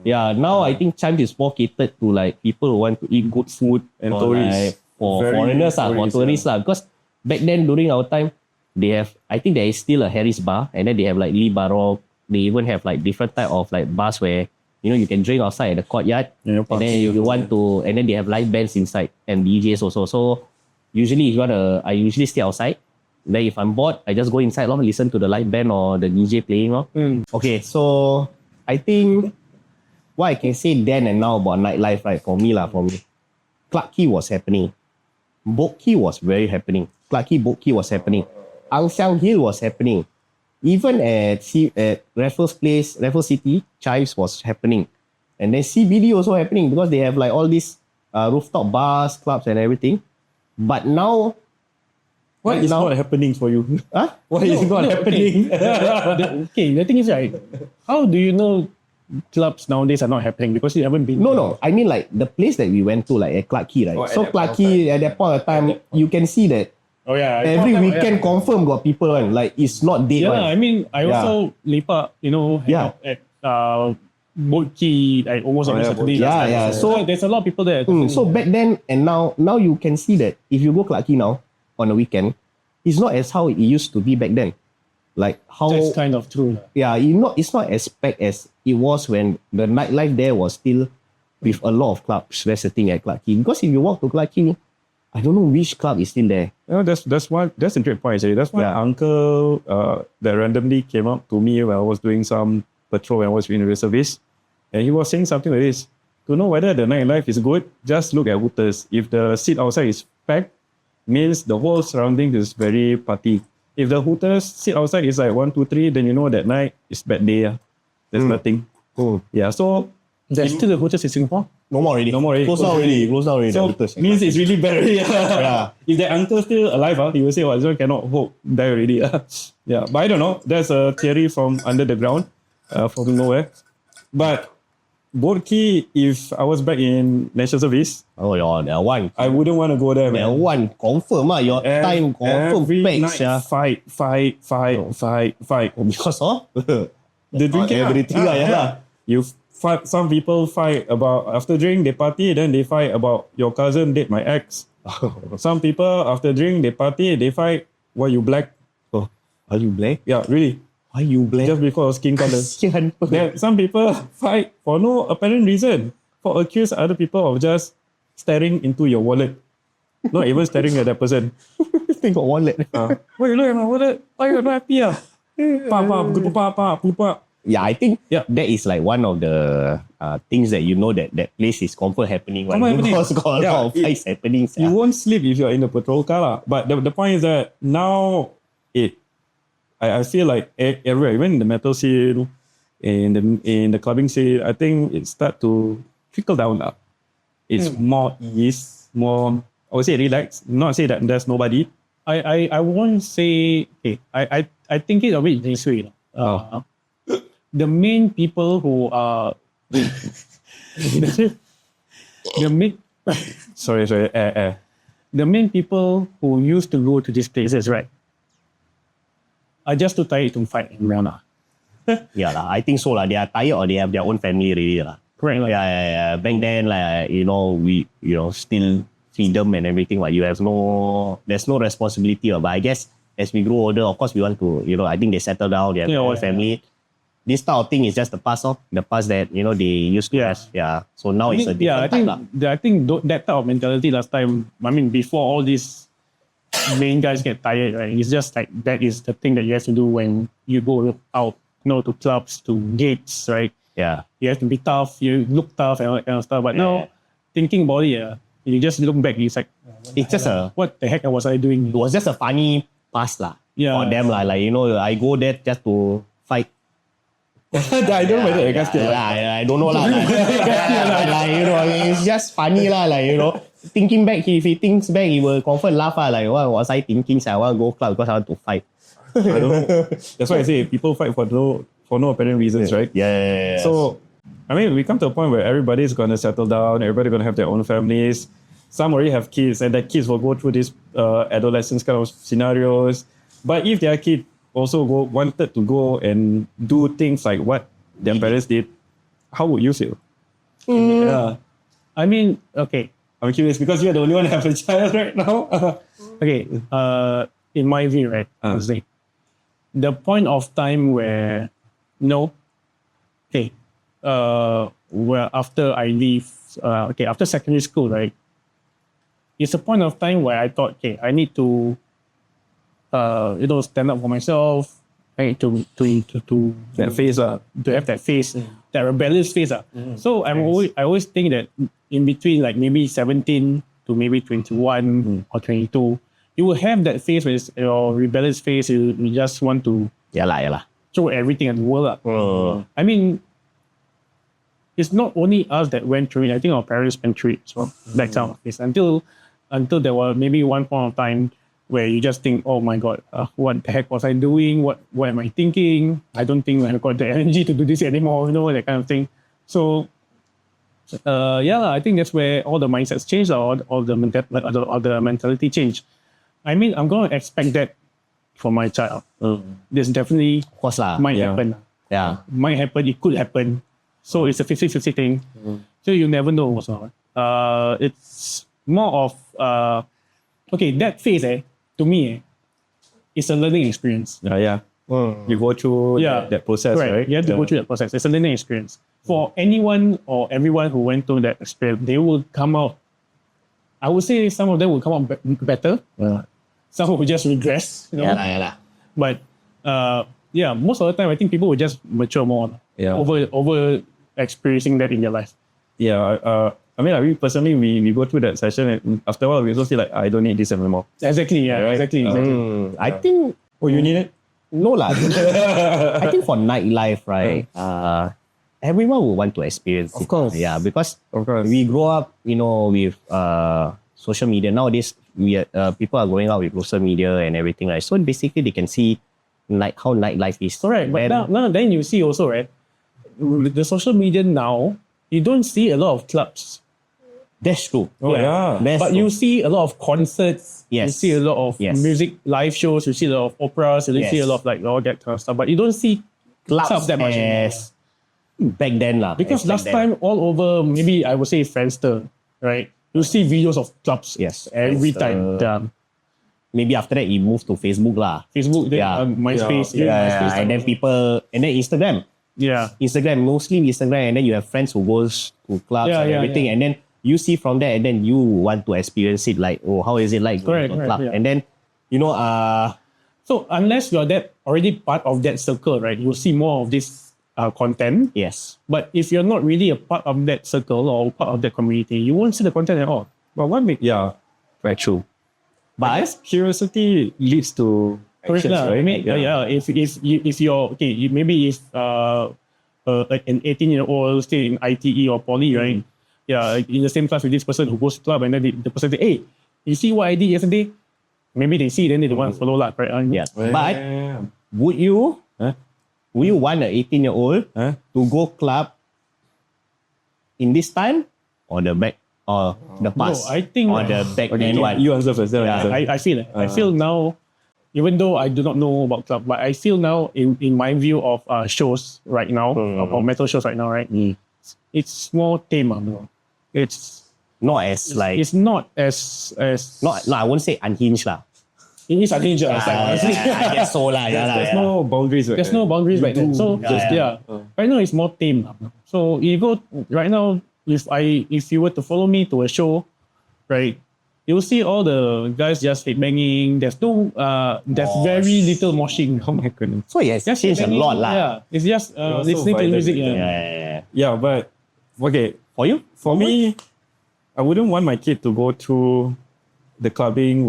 now I think Chimes is more catered to like people who want to eat good food
and
tourists, for foreigners for tourists because back then during our time they have, I think there is still a Harris bar, and then they have like Lee Barok. They even have like different type of like bars where you can drink outside at the courtyard, and then you want to, and then they have live bands inside and DJs also. So usually if you wanna, I usually stay outside. Then if I'm bored, I just go inside listen to the live band or the DJ playing Okay, so I think what I can say then and now about nightlife, right, for me, Clarke Quay was happening. Boat Quay was very happening. Clarke Quay, Boat Quay was happening. Ang Siang Hill was happening. Even at Raffles Place, Raffles City, Chives was happening. And then CBD also happening because they have like all these rooftop bars, clubs and everything. But now...
What is not happening for you?
Huh?
What is not happening?
The thing is how do you know clubs nowadays are not happening because you haven't been?
No. I mean like the place that we went to like at Clarke Quay, right? So Clarke Quay at that point of time, you can see that every weekend confirm got people like it's not dead.
I mean I also lepak, hang out at Boat Quay like almost every Saturday. So there's a lot of people there.
So back then and now you can see that if you go Clarke Quay now on a weekend, it's not as how it used to be back then. Like how
that's kind of true.
It's not as packed as it was when the nightlife there was still with a lot of clubs. That's the thing at Clarke Quay. Because if you walk to Clarke Quay, I don't know which club is still there.
That's a great point actually. That's why uncle that randomly came up to me when I was doing some patrol when I was in the reservice, and he was saying something like this: to know whether the nightlife is good, just look at Hooters. If the seat outside is packed, means the whole surrounding is very party. If the Hooters seat outside is like 1, 2, 3, then you know that night is bad day. There's nothing. So
there's still the Hooters in Singapore.
No more already. Close down already.
So means it's really bad already. If the uncle still alive, he will say, this one cannot hope, die already. But I don't know. There's a theory from under the ground, from nowhere. But Boat Quay, if I was back in National Service,
that one.
I wouldn't want to go there, man.
That one confirm your time confirm
every
packed.
night, fight.
Because
the drinking
everything
You fight. Some people fight about after drink they party, then they fight about your cousin date my ex. Some people after drink they party, they fight. Why you black?
Are you black?
Yeah, really.
Why you black?
Just because of skin color. Then some people fight for no apparent reason. For accuse other people of just staring into your wallet. Not even staring at that person.
Think of wallet.
Why you look at my wallet? Why you not happy?
Yeah, I think that is like one of the things that that place is confirm happening. Because got a lot of fights happening.
You won't sleep if you're in the patrol car. But the point is that now I feel like everywhere, even in the metal scene, in the clubbing scene, I think it start to trickle down now. It's more ease, more, I would say relaxed. Not say that there's nobody.
I won't say, I think it a bit this way. The main people who are the main people who used to go to these places, right, are just too tired to fight around.
Yeah lah. I think so lah. They are tired or they have their own family already lah.
Correct. Like,
Yeah. Back then, like, we, still freedom and everything. Like, there's no responsibility. But I guess as we grow older, of course, we want to, I think they settle down, they have their own family. This type of thing is just the past, the past that, they used to have. Yeah. So now it's a different type lah.
I think that type of mentality last time, I mean, before all these main guys get tired, right? It's just like, that is the thing that you have to do when you go out, to clubs, to gates, right?
Yeah.
You have to be tough, you look tough and all that kind of stuff. But now, thinking about it, you just look back, it's like,
It's just
what the heck was I doing?
it was just a funny past lah.
Yeah.
For them lah. Like, I go there just to fight.
I don't know whether I guess
I don't know lah. It's just funny lah. Thinking back, if he thinks back, he will confirm laugh lah. Like, what was I thinking? I want to go club because I want to fight.
I don't know. That's why I say people fight for no apparent reasons, right?
Yeah.
So, I mean, we come to a point where everybody's going to settle down, everybody's going to have their own families. Some already have kids, and their kids will go through these adolescence kind of scenarios. But if their kid also wanted to go and do things like what their parents did, how would you feel? Yeah.
I mean, okay.
I'm curious because you're the only one who have a child right now.
Okay. In my view, right, honestly, the point of time where, where after I leave, after secondary school, right, it's a point of time where I thought, I need to, stand up for myself, right, to
That phase,
to have that face, that rebellious face. So I always think that in between, like maybe 17 to maybe 21 or 22, you will have that phase where it's your rebellious phase. You just want to throw everything at the world. I mean, it's not only us that went through it. I think our parents went through it as well. That kind of phase until there was maybe one point of time where you just think, oh my God, what the heck was I doing? What am I thinking? I don't think I've got the energy to do this anymore, that kind of thing. So, I think that's where all the mindsets change, or the mentality change. I mean, I'm going to expect that for my child. This definitely
Of course lah.
might happen.
Yeah.
Might happen, it could happen. So it's a 50-50 thing. So you never know also. It's more of, that phase, to me, it's a learning experience.
You go through that process, right?
You have to go through that process. It's a learning experience. For anyone or everyone who went through that experience, they will come out. I would say some of them will come out better. Some will just regress. But most of the time, I think people will just mature more over experiencing that in their life.
Yeah. I mean, we personally, we go through that session, and after a while, we also feel like, I don't need this anymore.
Exactly. Yeah.
Right?
Exactly.
I think
Oh, you need it?
no lah. I think for nightlife, right? Everyone will want to experience it.
Of course.
Yeah, because
Of course.
we grow up, with social media. Nowadays, people are going out with social media and everything, right? So basically, they can see how nightlife is.
Correct. But now, then you see also, right? With the social media now, you don't see a lot of clubs.
That's true.
Oh, yeah.
That's
But
true.
you see a lot of concerts.
Yes.
You see a lot of
Yes.
music live shows. You see a lot of operas. You see a lot of all that kind of stuff. But you don't see clubs that much anymore.
as back then lah.
Because
as back
last
then.
time, all over, maybe I would say Friendster, right? You see videos of clubs.
Yes,
Every
Friendster.
time.
Maybe after that, it moved to Facebook lah.
Facebook, then,
Yeah.
MySpace.
Yeah, and then and then Instagram.
Yeah.
Mostly Instagram, and then you have friends who goes to clubs
Yeah,
and
yeah,
everything, and then you see from there, and then you want to experience it, like, oh, how is it like going to a
Correct,
club?
yeah.
And then,
So unless you're already part of that circle, right, you'll see more of this content.
yes,
But if you're not really a part of that circle or part of that community, you won't see the content at all.
But what makes... Yeah.
very true.
But I guess curiosity leads to
Correct
actions,
lah.
right?
I mean, if you're okay, maybe if like an 18-year-old still in ITE or poly, right? Yeah, in the same class with this person who goes to club, and then the person say, "Hey, you see what I did yesterday?" Maybe they see, then they don't want to follow lah, right?
Yeah, but would you want an 18-year-old to go club in this time or the back or the past?
No, I think
or the back then one.
You answer first.
Yeah,
I feel now even though I do not know about club, but I feel now in my view of shows right now, of metal shows right now, right? It's more tame, bro. It's
Not as like
it's not as
not no, I won't say unhinged lah.
it is unhinged. Honestly.
I guess so lah. Yeah,
There's no boundaries.
There's no boundaries back then. So right now it's more tame. So you go right now. If you were to follow me to a show, right, you'll see all the guys just headbanging. There's very little moshing.
Oh my goodness.
So yes,
Just
changed a
headbanging,
lot lah.
Yeah, it's just
also
listening to
violent.
music.
Yeah, but okay.
For you?
For me, I wouldn't want my kid to go through the clubbing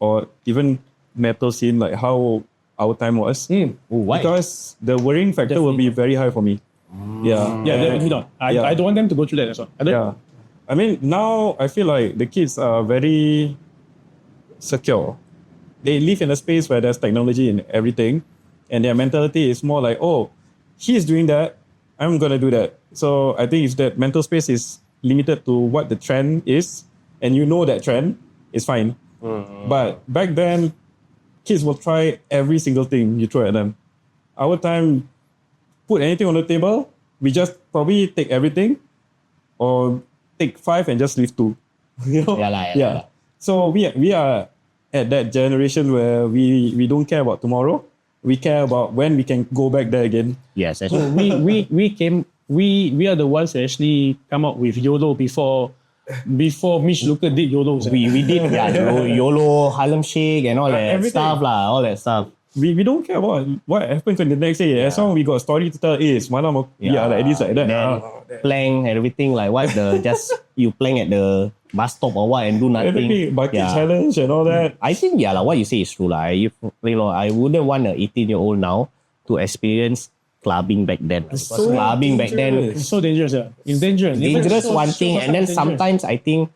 or even metal scene like how our time was.
Why?
Because the worrying factor will be very high for me. Yeah.
Yeah, definitely not. I don't want them to go through that as well.
Yeah. I mean, now I feel like the kids are very secure. They live in a space where there's technology and everything, and their mentality is more like, oh, he's doing that, I'm gonna do that. So I think if that mental space is limited to what the trend is, and you know that trend, it's fine. But back then, kids will try every single thing you throw at them. Our time, put anything on the table, we just probably take everything, or take 5 and just leave 2. You know?
Yeah.
So we are at that generation where we don't care about tomorrow. We care about when we can go back there again.
Yes, that's
So we are the ones that actually come up with YOLO before Mitch Luker did YOLO.
we did YOLO, Harlem Shake and all that
everything.
stuff lah. All that stuff.
We don't care about what happens on the next day. As long as we got a story to tell, semalam like this, like that.
Then playing and everything like what the just you playing at the bus stop or what and do nothing.
Everything, bucket challenge and all that.
I think what you say is true lah. I wouldn't want an 18-year-old now to experience clubbing back then. Because clubbing back then
It's so dangerous. Yeah. It's dangerous.
dangerous
So-
one
so
thing, and then
dangerous.
sometimes I think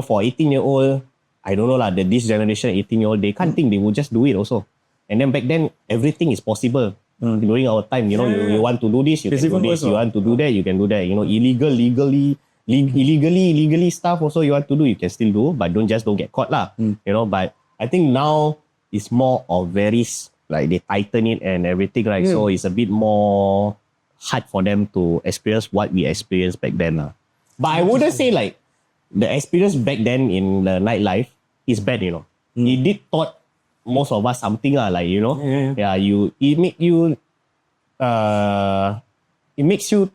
for 18-year-old, I don't know lah. This generation 18-year-old, they can't think, they will just do it also. And then back then everything is possible. During our time, you want to do this, you
It's
can do
even
this.
worse,
You want to do that, you can do that. Illegally stuff also you want to do, you can still do, but don't get caught lah. But I think now it's more of very like they tighten it and everything, right? So it's a bit more hard for them to experience what we experienced back then lah. But I wouldn't say like the experience back then in the nightlife is bad, It did taught most of us something lah, like it makes you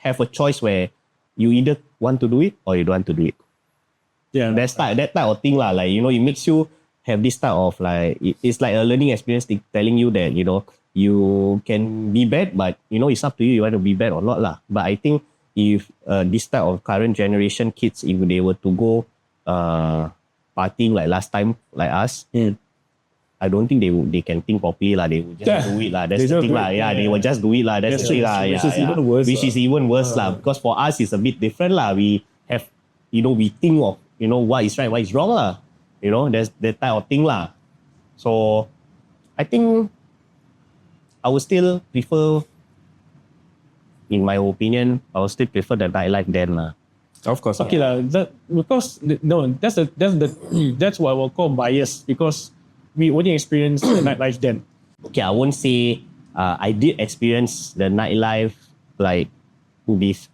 have a choice where you either want to do it or you don't want to do it.
Yeah.
That type of thing lah, like it makes you have this type of like it's like a learning experience telling you that you can be bad, but it's up to you want to be bad or not lah. But I think if this type of current generation kids, if they were to go partying like last time like us, I don't think they can think properly lah. They will just do it lah. That's the thing lah. Yeah, they will just do it lah. That's the thing lah.
Which is even worse.
Which is even worse lah. Because for us it's a bit different lah. We have we think of what is right, what is wrong lah. There's that type of thing lah. So I think I would still prefer, in my opinion, I would still prefer the nightlife then lah.
Of course.
Okay lah. That's what I will call bias, because we only experienced the nightlife then.
Okay, I won't say I did experience the nightlife like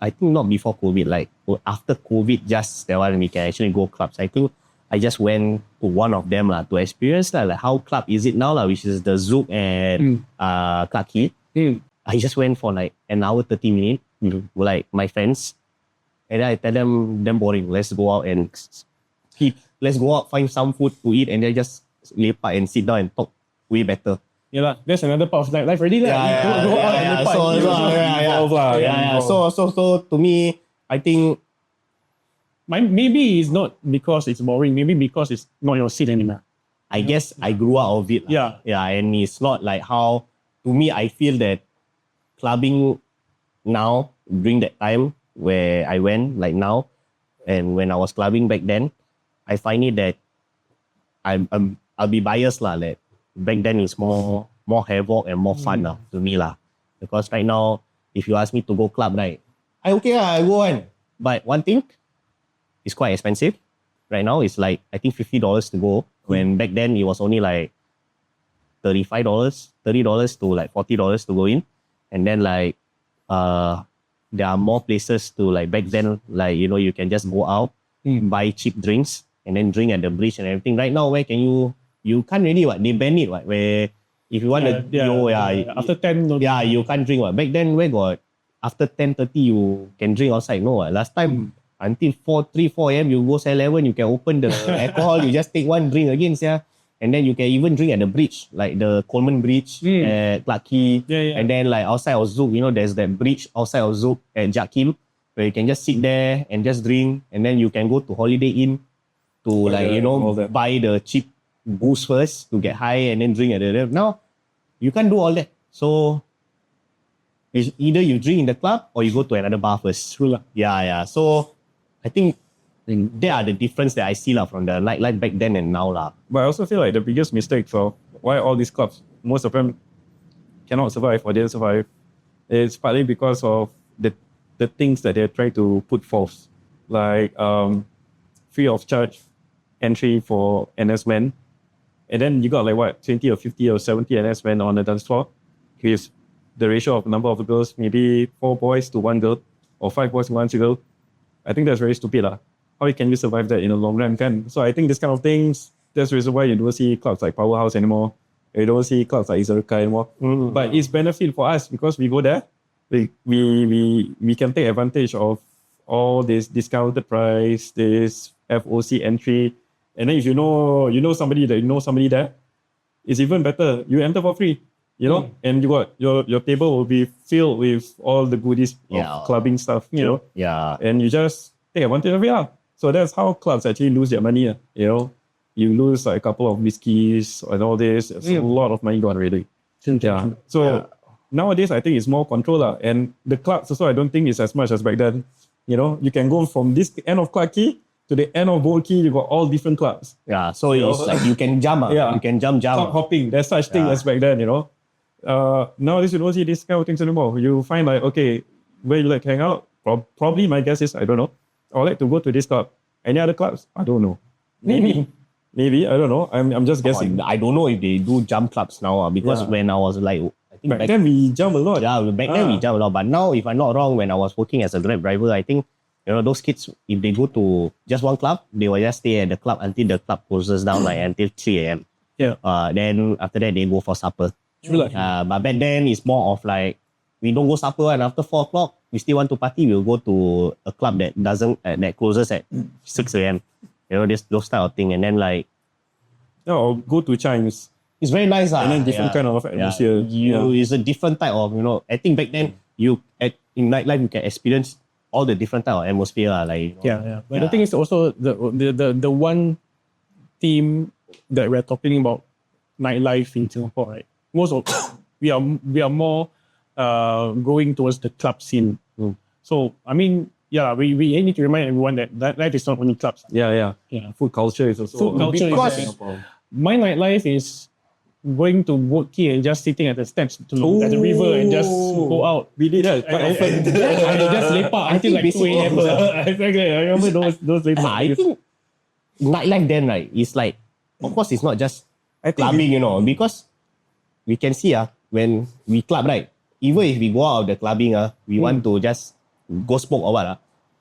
I think not before COVID, like after COVID, just that one we can actually go clubs. I think I just went to one of them lah to experience like how club is it now lah, which is the Zouk and Clarke Quay. I just went for like an hour 30 minutes with like my friends, and then I tell them damn boring. Let's go out and eat. Let's go out, find some food to eat, and then just lepak and sit down and talk. Way better.
Yeah lah. That's another part of nightlife already lah. Go out and lepak.
So to me, I think
Maybe it's not because it's boring. Maybe because it's not your scene anymore.
I guess I grew out of it.
Yeah.
And it's not like how, to me, I feel that clubbing now, during that time where I went, like now, and when I was clubbing back then, I find it that I'll be biased lah. Like back then it's more havoc and more fun lah to me lah. Because right now, if you ask me to go club, right, I go on. But one thing, it's quite expensive. Right now, it's like, I think $50 to go. When back then, it was only like $30 to like $40 to go in. And then like there are more places to like back then, like you can just go out, buy cheap drinks and then drink at the bridge and everything. Right now, where can you can't really they ban it where if you want
after 10 no,
you can't drink back then where got after 10:30 you can drink outside. No last time until 4 a.m. you go 7-Eleven, you can open the alcohol, you just take one drink again, and then you can even drink at the bridge, like the Coleman Bridge at Clarke Quay. And then like outside of Zouk, there's that bridge outside of Zouk at Jack Kim where you can just sit there and just drink, and then you can go to Holiday Inn to buy the cheap booze first to get high and then drink at the now you can't do all that. So it's either you drink in the club or you go to another bar first.
True lah.
Yeah. So I think there are the difference that I see from the nightlife back then and now .
But I also feel like the biggest mistake for why all these clubs, most of them cannot survive or didn't survive, is partly because of the things that they're trying to put forth, like free of charge entry for NS men, and then you got like 20 or 50 or 70 NS men on the dance floor, with the ratio of number of the girls, maybe 4 boys to 1 girl or 5 boys to 1 girl. I think that's very stupid lah. How can you survive that in the long run? So I think this kind of things, that's the reason why you don't see clubs like Powerhouse anymore. You don't see clubs like Izarka anymore. But it's benefit for us because we go there, we can take advantage of all this discounted price, this FOC entry. And then if you know somebody there, it's even better. You enter for free, and you got your table will be filled with all the goodies of clubbing stuff,
Yeah.
and you just take advantage of it. So that's how clubs actually lose their money. You lose like a couple of whiskeys and all this. It's a lot of money gone really. Yeah. So nowadays I think it's more control. And the clubs also I don't think it's as much as back then. You can go from this end of Clarke Quay to the end of Bold Quay, you got all different clubs.
Yeah. So it's like you can jump. You can jump.
Club hopping. There's such thing as back then, Nowadays you don't see this kind of things anymore. You find like, okay, where you like hang out? Probably my guess is, I don't know. I would like to go to this club. Any other clubs? I don't know. Maybe, I don't know. I'm just guessing.
I don't know if they do jump clubs now because when I was like, I think
back then we jump a lot.
Yeah, back then we jump a lot. But now, if I'm not wrong, when I was working as a Grab driver, I think, those kids, if they go to just one club, they will just stay at the club until the club closes down like until 3 a.m.
Yeah.
Then after that, they go for supper.
True.
But back then, it's more of like, we don't go supper and after 4 o'clock, we still want to party, we'll go to a club that closes at 6 a.m. Those type of thing. And then like,
or go to Chimes.
It's very nice.
And then different kind of atmosphere.
It's a different type of, I think back then, in nightlife, you can experience all the different type of atmosphere.
But the thing is also, the one theme that we're talking about, nightlife in Singapore, right? Most of, we are more going towards the club scene. So, I mean, we need to remind everyone that life is not only clubs.
Yeah. Food culture is also
Food culture is my nightlife is going to Boat Quay and just sitting at the steps to look at the river and just go out.
We did that quite often.
And just lepak until like 2 a.m.
Exactly. I remember those lepak.
I think nightlife then, right, is like, of course, it's not just clubbing, because we can see when we club, right, even if we go out of the clubbing, we want to just go smoke or what.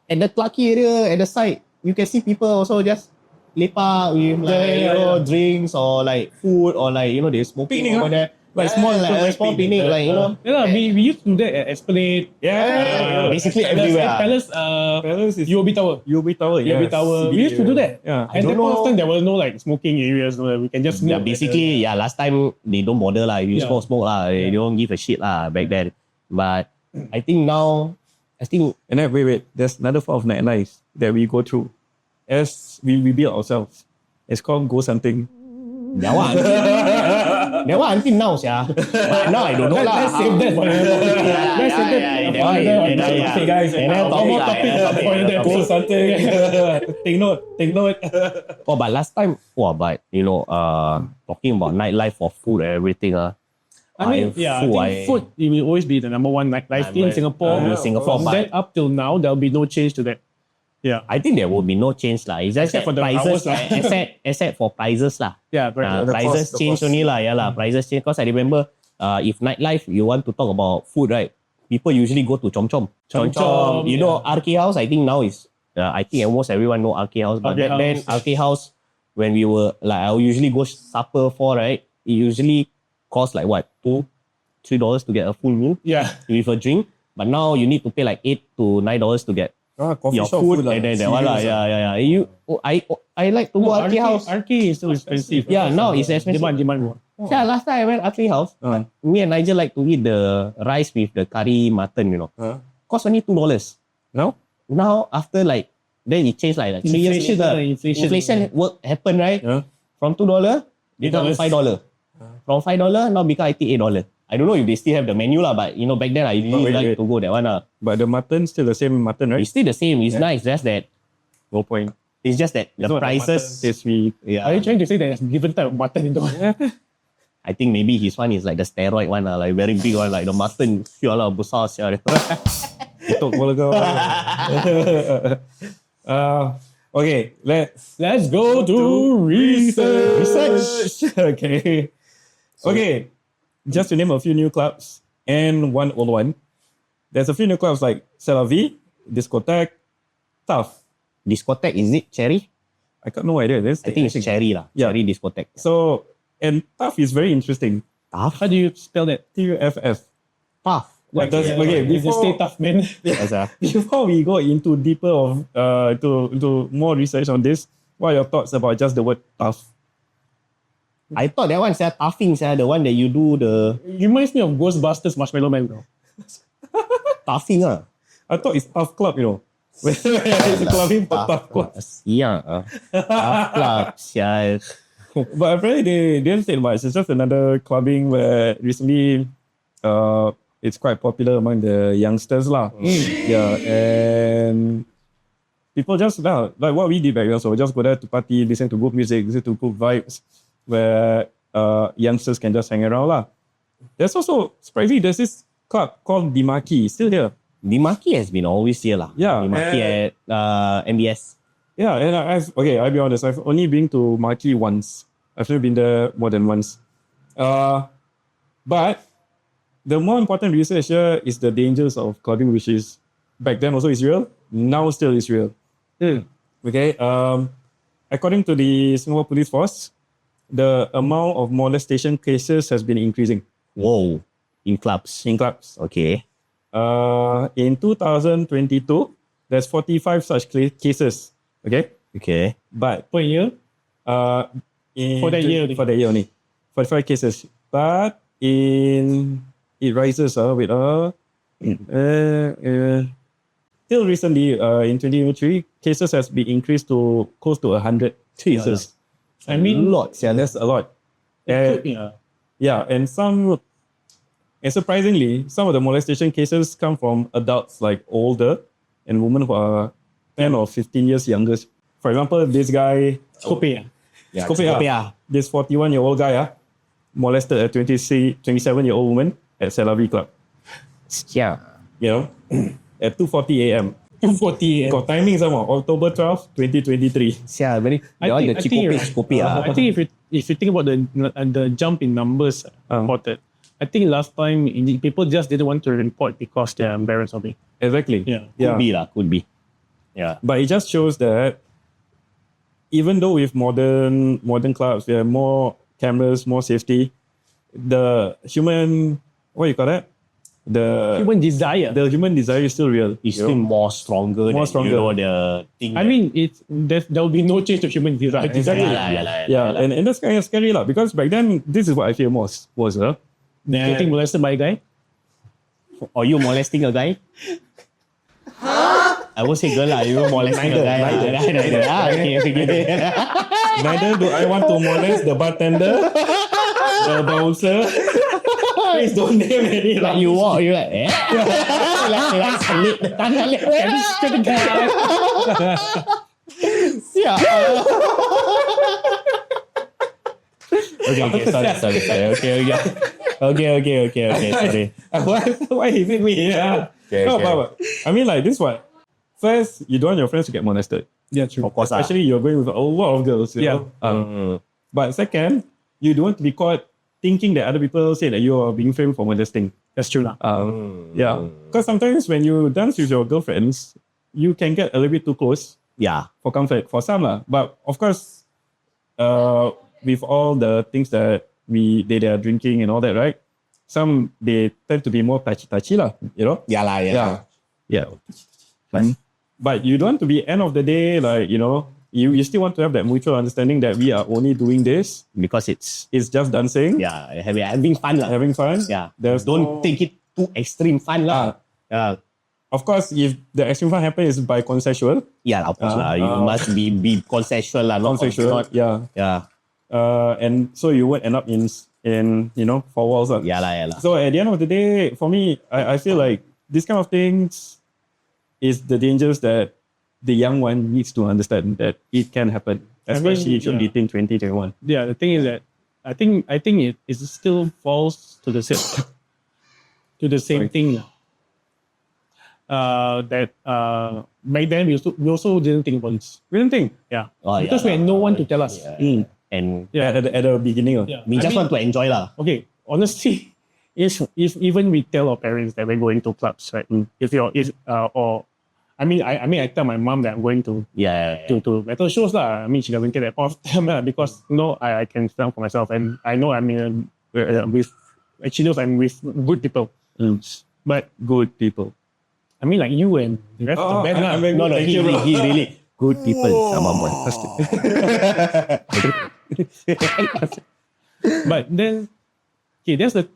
At the Clarke Quay area, at the side, you can see people also just lepak with drinks or like food or like, they're smoking
Picnic,
over there. Like small picnic, like,
we used to do that at Esplanade.
Basically everywhere.
Palace,
Palace is
UOB Tower.
UOB Tower.
We used to do that.
Yeah.
And that point of time, there was no like smoking areas. No, we can just smoke.
Basically, last time they don't bother lah. You smoke lah. They don't give a shit lah back then. But I think now,
and then wait. There's another form of nightlife that we go through as we build ourselves. It's called ghost hunting.
That one until now, but now I don't know lah.
Let's save that for
Okay, guys.
More topics for that.
Ghost hunting. Take note.
But last time, but talking about nightlife for food and everything,
I think food it will always be the number one nightlife in Singapore.
From
then up till now, there'll be no change to that. Yeah.
I think there will be no change lah. It's just
Except
that
for the
prices,
hours lah.
except for prices lah.
Yeah, correct.
Prices
cost,
change only lah. Yeah lah, prices change. Because I remember, if nightlife you want to talk about food, right? People usually go to Chom Chom.
Chom Chom,
You know, RK House. I think now is. I think almost everyone know RK House. But
RK
back then,
House.
RK House, when we were like, I usually go supper for, right? It usually cost like what, $2-3 to get a full meal
Yeah.
with a drink. But now you need to pay like $8 to $9 to get
Coffee
your
shop
food,
lah.
and then that one lah.
Serious
Yeah. I like to go RK House.
RK is so expensive.
Yeah, now it's expensive.
Demand more.
Yeah, last time I went RK House. Me and Nigel like to eat the rice with the curry mutton, you know. Cost only $2. Now after like, then it changed like 3 years
Inflation
later.
lah, inflation.
work happened, right?
Yeah.
From $2 become
$8.
$5. From $5 now become I think $8. I don't know if they still have the menu lah, but you know back then I really like to go that one lah.
But the mutton still the same mutton, right?
It's still the same. It's nice. Just that
No point.
it's just that the
It's not
prices.
Taste sweet.
Yeah.
Are you trying to say that there's different type of mutton in the one?
I think maybe his one is like the steroid one lah, like very big one, like the mutton. Sial lah, besar sial.
Tutup kepala kau. Okay,
Let's go to research.
Okay. Okay. Just to name a few new clubs and one old one. There's a few new clubs like C'est La Vie, Discotheque, Tough.
Discotheque, is it Cherry?
I got no idea.
I think it's Cherry lah.
Yeah.
Cherry Discotheque.
So, and Tough is very interesting.
Tough?
How do you spell that?
TUFF.
Tough.
What does, okay,
Just stay
before,
tough, man.
before we go into deeper of into more research on this, what are your thoughts about just the word tough?
I thought that one is toughing, the one that you do the
Reminds me of Ghostbusters Marshmallow Man, bro.
toughing ah.
I thought it's Tough Club, you know. It's a clubbing for Tough Club.
Yeah. Tough club, sial.
But apparently they didn't say much. It's just another clubbing where recently it's quite popular among the youngsters lah. Yeah, and people just like what we did back then. So we just go there to party, listen to good music, listen to good vibes, where youngsters can just hang around lah. There's also surprisingly there's this club called The Marquee, still here.
The Marquee has been always here lah.
Yeah.
The Marquee at MBS.
Yeah, and I'll be honest, I've only been to Marquee once. I've never been there more than once. But the more important research here is the dangers of clubbing, which is back then also is real, now still is real. Okay. According to the Singapore Police Force, the amount of molestation cases has been increasing
Whoa. In clubs.
in clubs.
Okay.
In 2022, there's 45 such cases. Okay.
Okay.
But
Per year?
for
that year only.
For that year only. 45 cases. But it rises till recently, in 2023, cases has been increased to close to 100 cases.
I mean,
Lots, yeah.
That's a lot. And,
yeah.
and surprisingly, some of the molestation cases come from adults like older and women who are 10 or 15 years younger. For example, this guy,
Kopi.
Kopi.
this 41-year-old guy molested a 27-year-old woman at C'est La Vie Club.
Yeah.
You know, at 2:40 a.m.
240.
Got timing some more. October 12, 2023.
Yeah, very. That one the Kopi.
I think if you think about the jump in numbers reported, I think last time people just didn't want to report because they're embarrassed of it.
Exactly.
Yeah.
Could be. Yeah.
But it just shows that even though with modern clubs, we have more cameras, more safety, the human, what you call that? The
Human desire.
human desire is still real.
It's still more stronger.
More
than,
stronger.
You know, the thing.
I mean, there will be no change to human desire.
Exactly.
Yeah.
And that's kind of scary lah, because back then, this is what I fear most was
Getting molested by a guy.
Or you molesting a guy? I won't say girl lah. You were molesting a guy. Neither. Okay.
neither do I want to molest the bartender, the bouncer. Please don't name any
Like you walk, you like, like salute. Yeah. Okay, sorry. Okay, sorry.
Why is it me? Yeah.
Okay.
But I mean, like this one. first, you don't want your friends to get molested.
Yeah, true.
Of course,
Especially you're going with a lot of girls. You know? But second, you don't want to be caught thinking that other people say that you are being framed for molesting.
That's true lah.
Yeah. Because sometimes when you dance with your girlfriends, you can get a little bit too close
yeah.
for comfort, for some lah. But of course, with all the things that they are drinking and all that, right? Some, they tend to be more touchy lah, you know?
Yeah lah, yeah.
Yeah. But you don't want to be end of the day, like, you know, you still want to have that mutual understanding that we are only doing this.
Because it's
Just dancing.
yeah, having fun lah.
Having fun.
Yeah.
There's
Don't take it too extreme fun lah. Yeah.
Of course, if the extreme fun happens, is by consensual.
Yeah, of course lah. You must be consensual lah. Not
Consensual.
not-
Yeah.
Yeah.
And so you won't end up in you know, four walls.
Yeah lah.
So at the end of the day, for me, I feel like this kind of things is the dangers that the young one needs to understand that it can happen. Especially if you're dating 20, 21.
Yeah, the thing is that I think it still falls to the same thing. That back then we also didn't think about this.
We didn't think.
Yeah.
Oh,
Because we
yeah,
had no one to tell us.
And
At the beginning.
Yeah.
we
I
just
mean-
want to enjoy lah.
Okay, honestly, if even we tell our parents that we're going to clubs, right? I tell my mom that I'm going to
Yeah.
to metal shows lah. I mean, she doesn't get that point of time lah because I can stand for myself and I know I'm with. She knows I'm with good people, but
Good people.
I mean like you and the rest of the band lah.
I'm
No,
Thank
he
you, bro.
really good people. Sama boy.
But then, okay, this is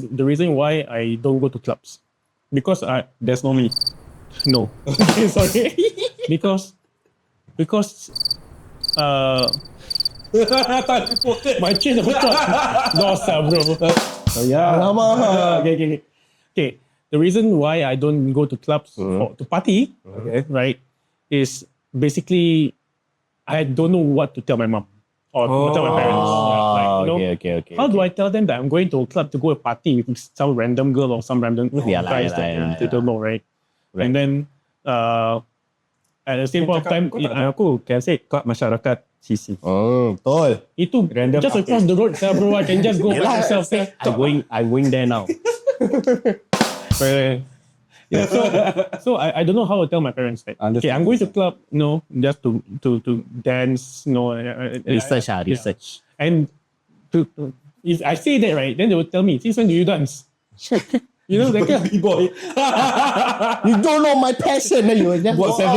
the reason why I don't go to clubs because
There's no me.
no sorry because my chain of thought lost bro.
Oh, yeah.
Okay. The reason why I don't go to clubs to party,
Okay.
right, is basically I don't know what to tell my mom or tell my parents. Yeah, like, you know,
Okay.
how do I tell them that I'm going to a club to go a party with some random girl or some random
Yeah,
guys that they don't know, right? And then at the same point of time,
Aku can say club masyarakat CC.
Betul.
itu
Random
just across the road, bro. I can just go by myself.
I'm going there now.
Yeah, so I don't know how to tell my parents that. Okay, I'm going to club, just to dance,
Research.
And if I say that, right, then they will tell me, since when do you dance? You know, that kind of
B-boy.
You don't know my passion. Then you just
What 7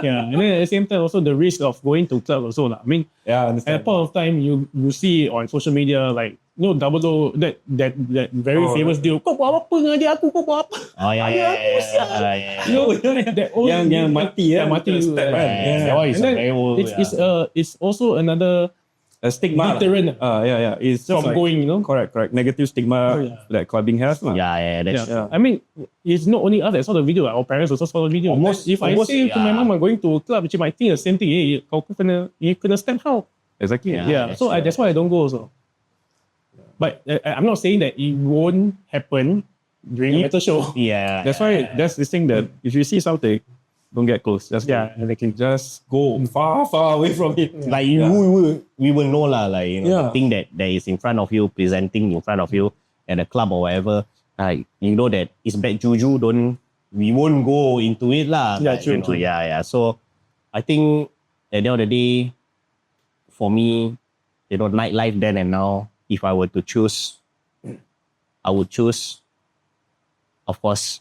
yeah, and then at the same time also the risk of going to club also lah. I mean,
Yeah,
at a
understand.
point of time you see on social media like double O that very famous deal. Kau buat apa dengan dia aku? Kau buat apa?
Oh yeah.
You know that old
Yang mati
mati.
step kan.
Yeah.
That one is
And then
very old,
it's also another
A stigma.
deterrent
Yeah. It's just
from
like,
going,
Correct. Negative stigma that clubbing has.
Yeah, that's
Yeah. I mean, it's not only us that saw the video. Our parents also saw the video. If I say to my mom I'm going to a club, she might think the same thing. Hey, kau kena stand how?
Exactly.
Yeah.
So that's why I don't go also. But I'm not saying that it won't happen during a metal show.
Yeah.
That's why that's this thing that if you see something, don't get close. Just
exactly.
just go far away from it.
Like we will know lah, like the thing that is in front of you, presenting in front of you at a club or whatever. Like you know that it's bad juju. We won't go into it lah.
Yeah,
Like,
true,
you know,
true.
Yeah. So I think at the end of the day, for me, nightlife then and now, if I were to choose, I would choose, of course,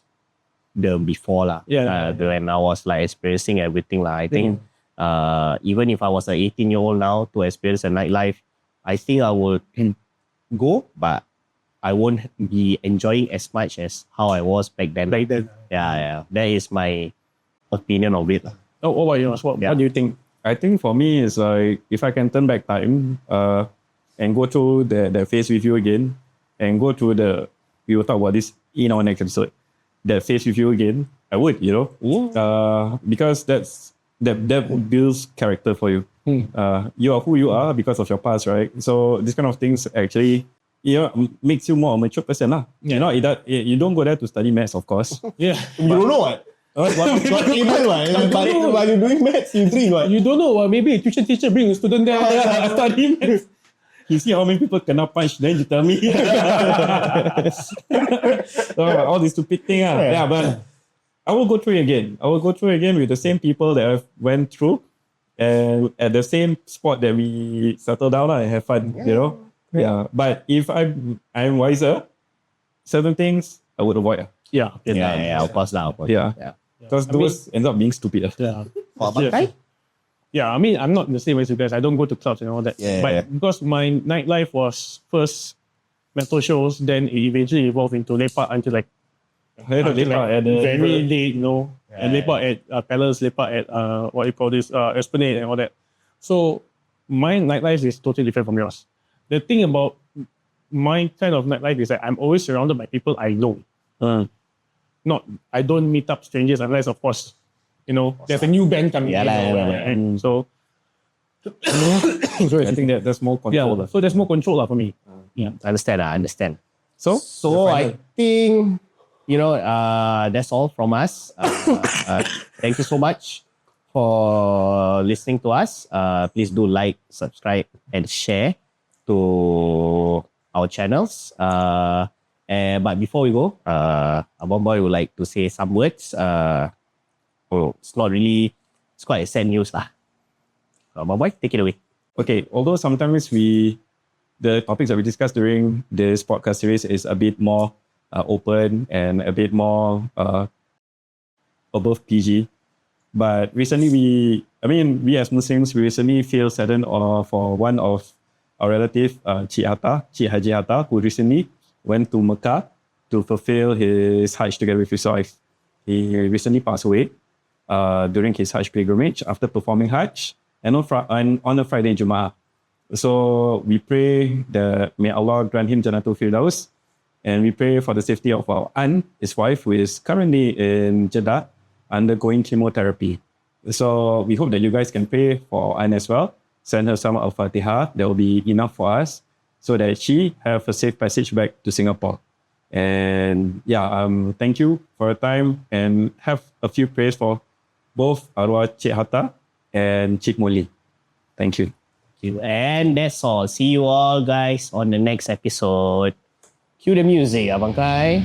the before lah. When I was like experiencing everything lah. I think even if I was an 18-year-old now to experience a nightlife, I think I would go, but I won't be enjoying as much as how I was back then. Yeah. That is my opinion of it lah.
Oh, what about yours? What do you think?
I think for me it's like if I can turn back time and go through the phase with you again and go through we will talk about this in our next episode. That phase with you again, I would, because that builds character for you. You are who you are because of your past, right? So this kind of things actually makes you more a mature person lah. You know, you don't go there to study maths, of course.
Yeah.
You don't know what? What table what? While you're doing maths, you drink what?
You don't know what? Maybe a tuition teacher bring a student there study maths.
You see how many people kena punch, then you tell me. All these stupid thing. Yeah, but I will go through it again. I will go through it again with the same people that I've went through, and at the same spot that we settle down and have fun. You know. Yeah. But if I'm wiser, certain things I would avoid.
Yeah.
Of course.
Yeah. Because those end up being stupid.
Yeah.
Yeah.
I mean, I'm not in the same way as you guys. I don't go to clubs and all that.
Yeah,
But
yeah.
because my nightlife was first metal shows, then it eventually evolved into lepak until like very late, you know. And lepak at Palace, lepak at what you call this, Esplanade and all that. So my nightlife is totally different from yours. The thing about my kind of nightlife is that I'm always surrounded by people I know. I don't meet up strangers unless, of course, you know, there's a new band coming in. So,
I think that there's more control.
So there's more control for me.
I understand.
So I think,
That's all from us. Thank you so much for listening to us. Please do like, subscribe, and share to our channels. But before we go, Abang Boy would like to say some words. It's quite a sad news lah. Abang Boy, take it away.
Okay, although sometimes the topics that we discuss during this podcast series is a bit more open and a bit more above PG. But recently we as Muslims, we recently feel saddened for one of our relative, Cik Haji Hatta, who recently went to Mecca to fulfill his Hajj together with his wife. He recently passed away during his Hajj pilgrimage after performing Hajj and on a Friday Jum'ah. So we pray that may Allah grant him Jannatul Firdaus, and we pray for the safety of our aunt, his wife, who is currently in Jeddah undergoing chemotherapy. So we hope that you guys can pray for our aunt as well. Send her some Al-Fatiha. That will be enough for us so that she have a safe passage back to Singapore. And thank you for your time, and have a few prayers for both arwah Cik Hatta and Cik Molly. Thank you.
And that's all. See you all guys on the next episode. Cue the music, Abang Kai.